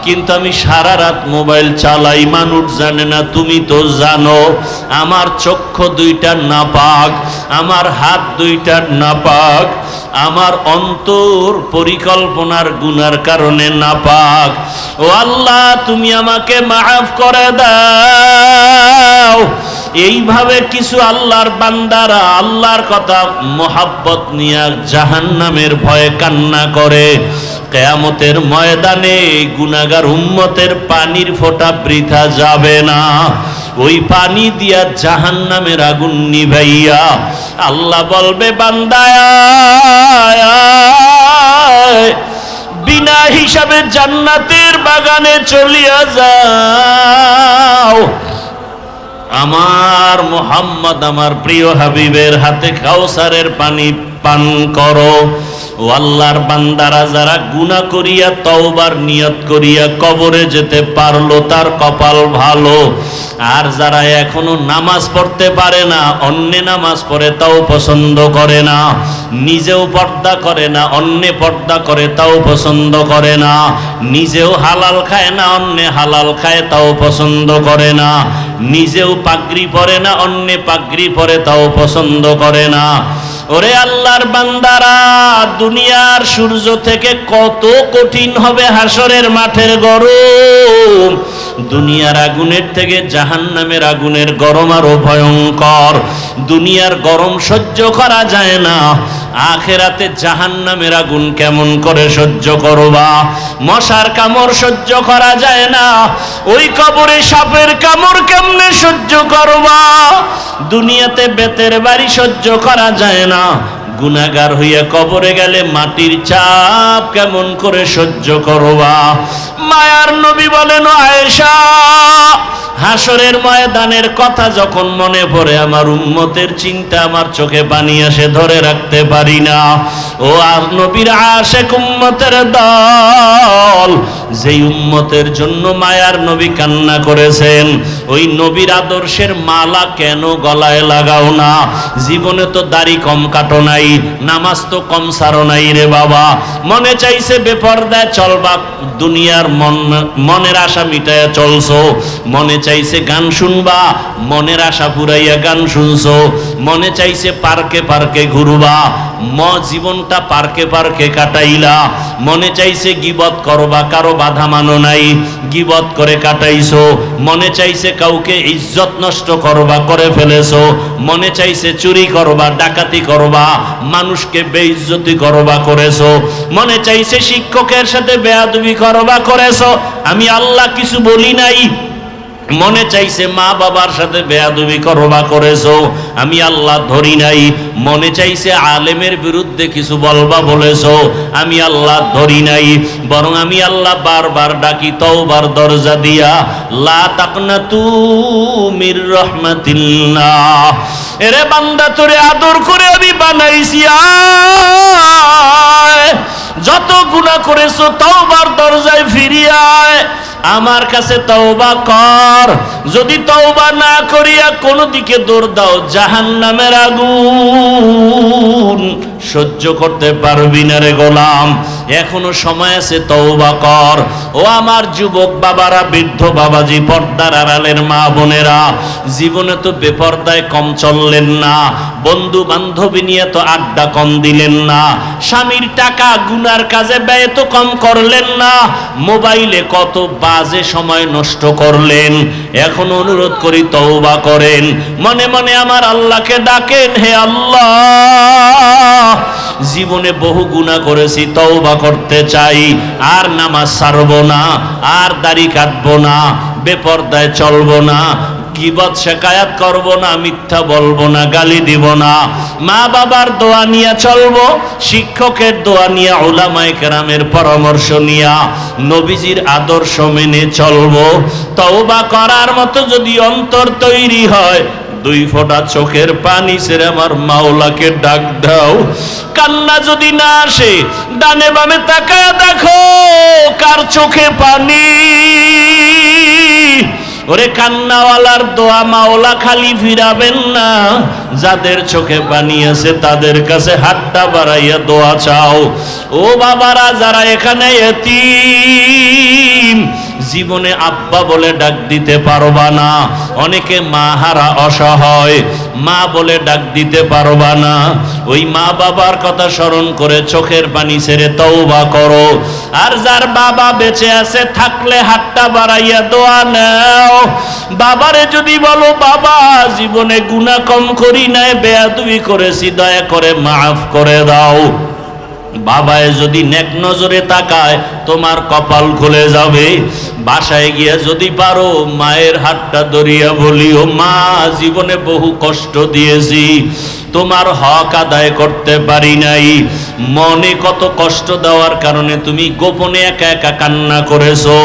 কিন্তু আমি সারা রাত মোবাইল চালাই। মানুষ জানে না, তুমি তো জানো আমার চক্ষু দুইটা নাপাক, আমার হাত দুইটা নাপাক, আমার অন্তর পরিকল্পনার গুনার কারণে নাপাক। ও আল্লাহ, তুমি আমাকে মাফ করে দাও। এইভাবে কিছু আল্লাহর বান্দারা আল্লাহর কথা মোহাব্বত নিয়ে জাহান্নামের ভয়ে কান্না করে। কিয়ামতের ময়দানে গুনাহগার উম্মতের পানির ফোঁটা বৃথা যাবে না। ওই পানি দিয়া জাহান্নামের আগুন নিভাইয়া আল্লাহ বলবে বান্দা বিনা হিসাবে জান্নাতের বাগানে চলিয়া যাও, আমার মুহাম্মদ আমার প্রিয় হাবিবের হাতে কাউসারের পানি পান করো। ও আল্লাহর বান্দারা যারা গুনাহ করিয়া তওবার নিয়ত করিয়া কবরে যেতে পারলো তার কপাল ভালো। আর যারা এখনো নামাজ পড়তে পারে না, অন্য নামাজ পড়ে তাও পছন্দ করে না, নিজেও পর্দা করে না, অন্যে পর্দা করে তাও পছন্দ করে না, নিজেও হালাল খায় না, অন্যে হালাল খায় তাও পছন্দ করে না, নিজেও পাগড়ি পরে না, অন্যে পাগড়ি পরে তাও পছন্দ করে না। ওরে আল্লাহর বান্দারা, দুনিয়ার সূর্য থেকে কত কঠিন হবে হাসরের মাঠের গরম, দুনিয়ার আগুনের থেকে জাহান্নামের আগুনের গরম আরো ভয়ঙ্কর। দুনিয়ার গরম সহ্য করা যায় না, আখেরাতে জাহান্নামের আগুন কেমন করে সহ্য করবা? মশার কামড় সহ্য করা যায় না, ওই কবরে সাপের কামড় কেমনে সহ্য করবা? দুনিয়াতে বেতের বাড়ি সহ্য করা যায় না, গুনাহগার হইয়া কবরে গেলে মাটির চাপ কেমন করে সহ্য করবা? মায়ার নবী বলেন, আয়েশা, হাসরের ময়দানের কথা যখন মনে পড়ে আমার উম্মতের চিন্তা আমার চোখে পানি আসে, ধরে রাখতে পারি না। ও আর নবীর আশেক উম্মতের দল, যেই উম্মতের জন্য মায়ার নবী কান্না করেছেন, ওই নবীর আদর্শের মালা কেন গলায় লাগাও না? জীবনে তো দাড়ি কম কাটো নাই, নামাজ তো কম সারো নাই রে বাবা, মনে চাইছে বেপরদায় চলবা, দুনিয়ার মনের আশা মিটাইয়া চলছো, মনে চাইছে গান শুনবা, মনের আশা পুরাইয়া গান শুনছো, মনে চাইছে পার্কে পার্কে ঘুরবা, জীবনটা পার্কে পার্কে কাটাইলা, মনে চাইছে গীবত করবা, কারো বাধা মানো নাই, গীবত করে কাটাইছো, মনে চাইছে কাউকে ইজ্জত নষ্ট করবা, করে ফেলেছো, মনে চাইছে চুরি করবা, ডাকাতি করবা, মানুষকে বেইজ্জতি করবা, করেছো, মনে চাইছে শিক্ষকের সাথে বেয়াদবি করবা, করেছো, আমি আল্লাহ কিছু বলি নাই, মনে চাইছে মা বাবার সাথে বেয়াদবি করবা, করেছো, আমি আল্লাহ ধরি নাই, মনে চাইছে আলেমের বিরুদ্ধে কিছু বলবা, বলেছো, আমি আল্লাহ ধরি নাই, বরং আমি আল্লাহ বারবার ডাকি তওবার দরজা দিয়া, লা তাকনাতু মির রাহমাতিল্লাহ, এরে বান্দা তোরে আদর করে আমি বানাইছি, আয় যত গুনাহ করেছো তওবার দরজায় ফিরিয়ে আয়, আমার কাছে তওবা কর। যদি তওবা না করিয়া কোন দিকে দৌড় দাও, জাহান্নামের আগুন সহ্য করতে পারবি না রে গোলাম, এখনো সময় আছে, তওবা কর। ও আমার যুবক বাবারা, বৃদ্ধ বাবাজি, পর্দার আড়ালের মা বোনেরা, জীবনে তো বেপর্দায় কম চললেন না, বন্ধু বান্ধবী নিয়ে তো আড্ডা কম দিলেন না, স্বামীর টাকা গুনার কাজে ব্যয় তো কম করলেন না, মোবাইলে কত বাজে সময় নষ্ট করলেন। এখন অনুরোধ করি তওবা করেন, মনে মনে আমার আল্লাহকে ডাকেন, হে আল্লাহ, জীবনে বহু গুনাহ করেছি, তওবা করতে চাই, আর নামাজ ছাড়বো না, আর দাড়ি কাটবো না, বেপরদায় চলবো না, গীবত শিকায়াত করব না, মিথ্যা বলবো না, গালি দিব না, মা বাবার দোয়া নিয়ে চলবো, শিক্ষকের দোয়া নিয়ে, উলামায়ে কেরামের পরামর্শ নিয়ে, নবীজির আদর্শ মেনে চলবো। তওবা করার মতো যদি অন্তর তৈরি হয়, দুই ফোঁটা চোখের পানি ছেড়ে আমার মাওলাকে ডাক দাও। কান্না যদি না আসে, ডানে বামে তাকায় দেখো কার চোখে পানি। ওরে কান্নাওয়ালার দোয়া মাওলা খালি ফিরাবেন না, যাদের চোখে পানি আছে তাদের কাছে হাতটা বাড়াইয়া দোয়া চাও। ও বাবারা, যারা এখানে এতিম, জীবনে আব্বা বলে ডাক দিতে পারবা না, অনেকে মা হারা অসহায়, মা বলে ডাক দিতে পারবা না, ওই মা বাবার কথা স্মরণ করে চোখের পানি ছেড়ে তওবা করো। আর যার বাবা বেঁচে আছে, থাকলে হাতটা বাড়াইয়া দোয়া নাও। বাবারে যদি বলো, বাবা জীবনে গুনাহ কম করি নাই, বেয়াদবি করেছি, দয়া করে মাফ করে দাও। বাবায় যদি নেক নজরে তাকায় তোমার কপাল খুলে যাবে। বাসায় গিয়া যদি পারো মায়ের হাতটা ধরিয়া বলিও, মা জীবনে বহু কষ্ট দিয়েছি, তোমার হক আদায় করতে পারি নাই, মনে কত কষ্ট দেওয়ার কারণে তুমি গোপনে একা একা কান্না করেছো,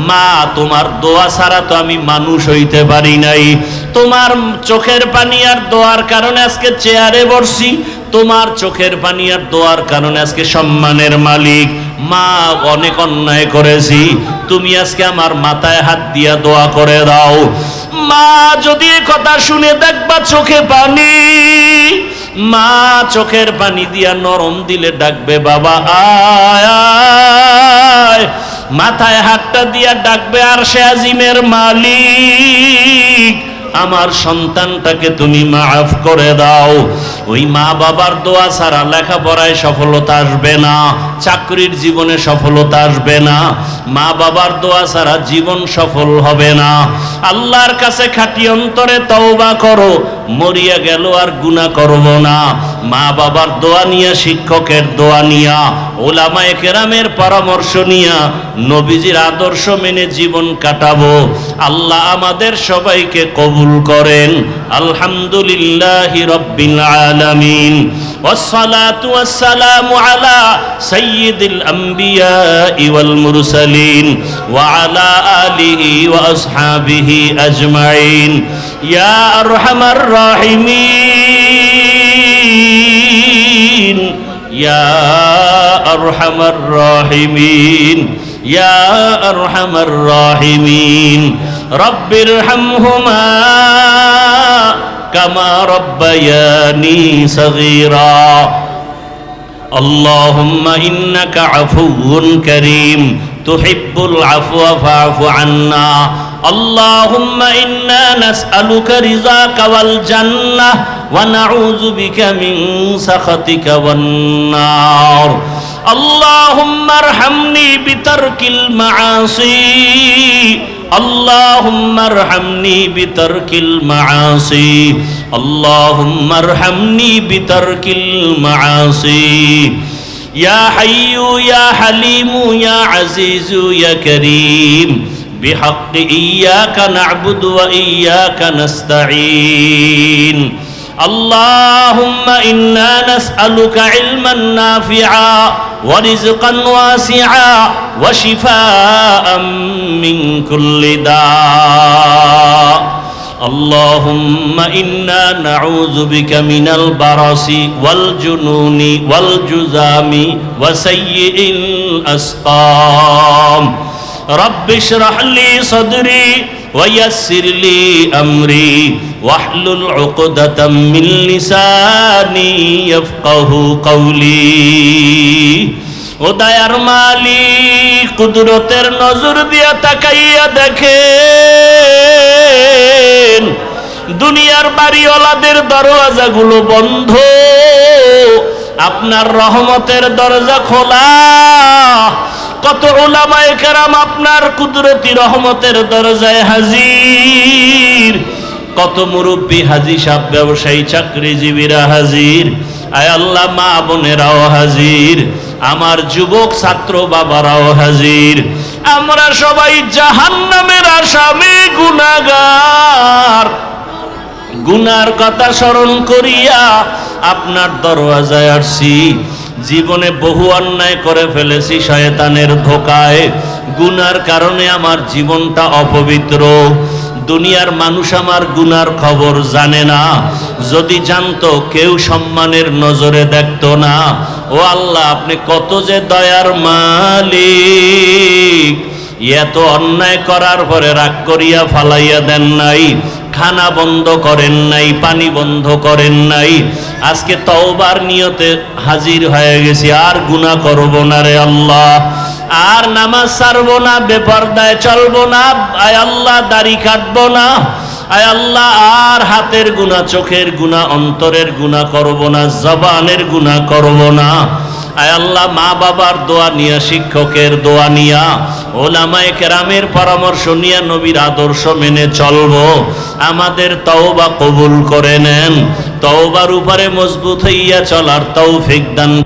মা তোমার দোয়া ছাড়া তো আমি মানুষ হইতে পারি নাই, তোমার চোখের পানি আর দোয়ার কারণে আজকে চেয়ারে বসছি, তোমার চোখের পানি আর দোয়ার কারণে আজকে সম্মানের মালিক। মা অনেক অন্যায় করেছি, তুমি আজকে আমার মাথায় হাত দিয়া দোয়া করে দাও। মা যদি এ কথা শুনে দেখবা চোখে পানি, মা চোখের পানি দিয়া নরম দিলে ডাকবে, বাবা আয় আয়, মাথায় হাতটা দিয়া ডাকবে, আর সে আজিমের মালিক আমার সন্তানটাকে তুমি মাফ করে দাও। ওই মা বাবার দোয়া ছাড়া লেখাপড়ায় সফলতা আসবে না, চাকরির জীবনে সফলতা আসবে না, মা বাবার দোয়া ছাড়া জীবন সফল হবে না। আল্লাহর কাছে খাঁটি অন্তরে তওবা করো, মরিয়া গেল আর গুনাহ করব না। মা বাবার দোয়া নিয়া, শিক্ষকের দোয়া নিয়া, ওলামায়ে কেরামের পরামর্শ নিয়া, নবীজির আদর্শ মেনে জীবন কাটাবো। আল্লাহ আমাদের সবাইকে কবুল করেন। আলহামদুলিল্লাহি রাব্বিল আলামিন, ওয়াসসালাতু ওয়াসসালামু আলা সাইয়্যিদিল আমবিয়াই ওয়াল মুরসালিন ওয়া আলা আলিহি ওয়া আসহাবিহি আজমাইন। ইয়া আরহামার রাহিমিন, ইয়া আরহামার রাহিমিন, ইয়া আরহামার রাহিমিন। রব্বিরহামহুমা কামা রব্বায়ানি সগীরা। আল্লাহুম্মা ইন্নাকা আফুউন কারীম তুহিব্বুল আফওয়া ফা'ফু আন্না। আল্লাহুম্মা ইন্না নাসআলুকা রিযাকা ওয়াল জান্নাহ ওয়া নাউযু বিকা মিন সাখাতিকা ওয়ান নার। আল্লাহুম্মা আরহামনি বিতারকিল মাআসি। আল্লাহুম্মা আরহামনি বিতারকিল মাআসি। আল্লাহুম্মা আরহামনি বিতারকিল মাআসি। ইয়া হাইয়্যু ইয়া হালিমু ইয়া আজিজু ইয়া কারীম বিহাক্কি ইয়্যাকা না'বুদু ওয়া ইয়্যাকা নাস্তাঈন। আল্লাহুম্মা ইন্না নাসআলুকা ইলমান নাফিআ ওয়া রিজকান ওয়াসিআ ওয়া শিফাআম মিন কুল্লি দা'। আল্লাহুম্মা ইন্না নাউযু বিকা মিনাল বারাসি ওয়াল জুনুনি ওয়াল জুযামি ওয়া সাইয়্যিল আসকাম। রব্বি ইশরাহ লি সাদরি ওয়া ইয়াসসির লি আমরি ওয়াহলুল উকদাতাম মিন লিসানি ইয়াফকাহু কওলি। ও দয়ার মালিক, কুদরতের নজর দিয়া তাকাইয়া দেখেন দুনিয়ার বাড়িওয়ালাদের দরওয়াজাগুলো বন্ধ, আপনার রহমতের দরজা খোলা। কত উলামায়ে কেরাম আপনার কুদরতি রহমতের দরজায় হাজির, কত মুরব্বী, হাজী সাহেব, ব্যবসায়ী, চাকরিজীবীরা হাজির। আয় আল্লাহ, মা বোনেরাও হাজির, আমার যুবক ছাত্র বাবারাও হাজির। আমরা সবাই জাহান্নামের আসামি, গুনাহগার। গুনার কথা স্মরণ করিয়া আপনার দরওয়াজায় আসছি। জীবনে বহু অন্যায় করে ফেলেছি শয়তানের ধোকায়, গুনার কারণে আমার জীবনটা অপবিত্র। দুনিয়ার মানুষ আমার গুনার খবর জানে না, যদি জানতো কেউ সম্মানের নজরে দেখতো না। ও আল্লাহ, আপনি কত যে দয়ার মালিক। এত অন্যায় করার পরে রাগ করিয়া ফালাইয়া দেন নাই, খানা বন্ধ করেন নাই, পানি বন্ধ করেন নাই। আজকে তওবার নিয়তে হাজির হয়ে গেছি, আর গুনাহ করব না রে আল্লাহ, আর নামাজ ছাড়বো না, বেপরদায় চলবো না, আয় আল্লাহ দাড়ি কাটবো না, আয় আল্লাহ আর হাতের গুনাহ, চোখের গুনাহ, অন্তরের গুনাহ করব না, জবানের গুনাহ করব না। আয় আল্লাহ, মা বাবার দোয়া নিয়া, শিক্ষকের দোয়া নিয়া, ওলামায়ে কেরামের পরামর্শ নিয়া, নবীর আদর্শ মেনে চলবো। আমাদের তওবা কবুল করে নেন, তওবার উপরে মজবুত হইয়া চলার তৌফিক দান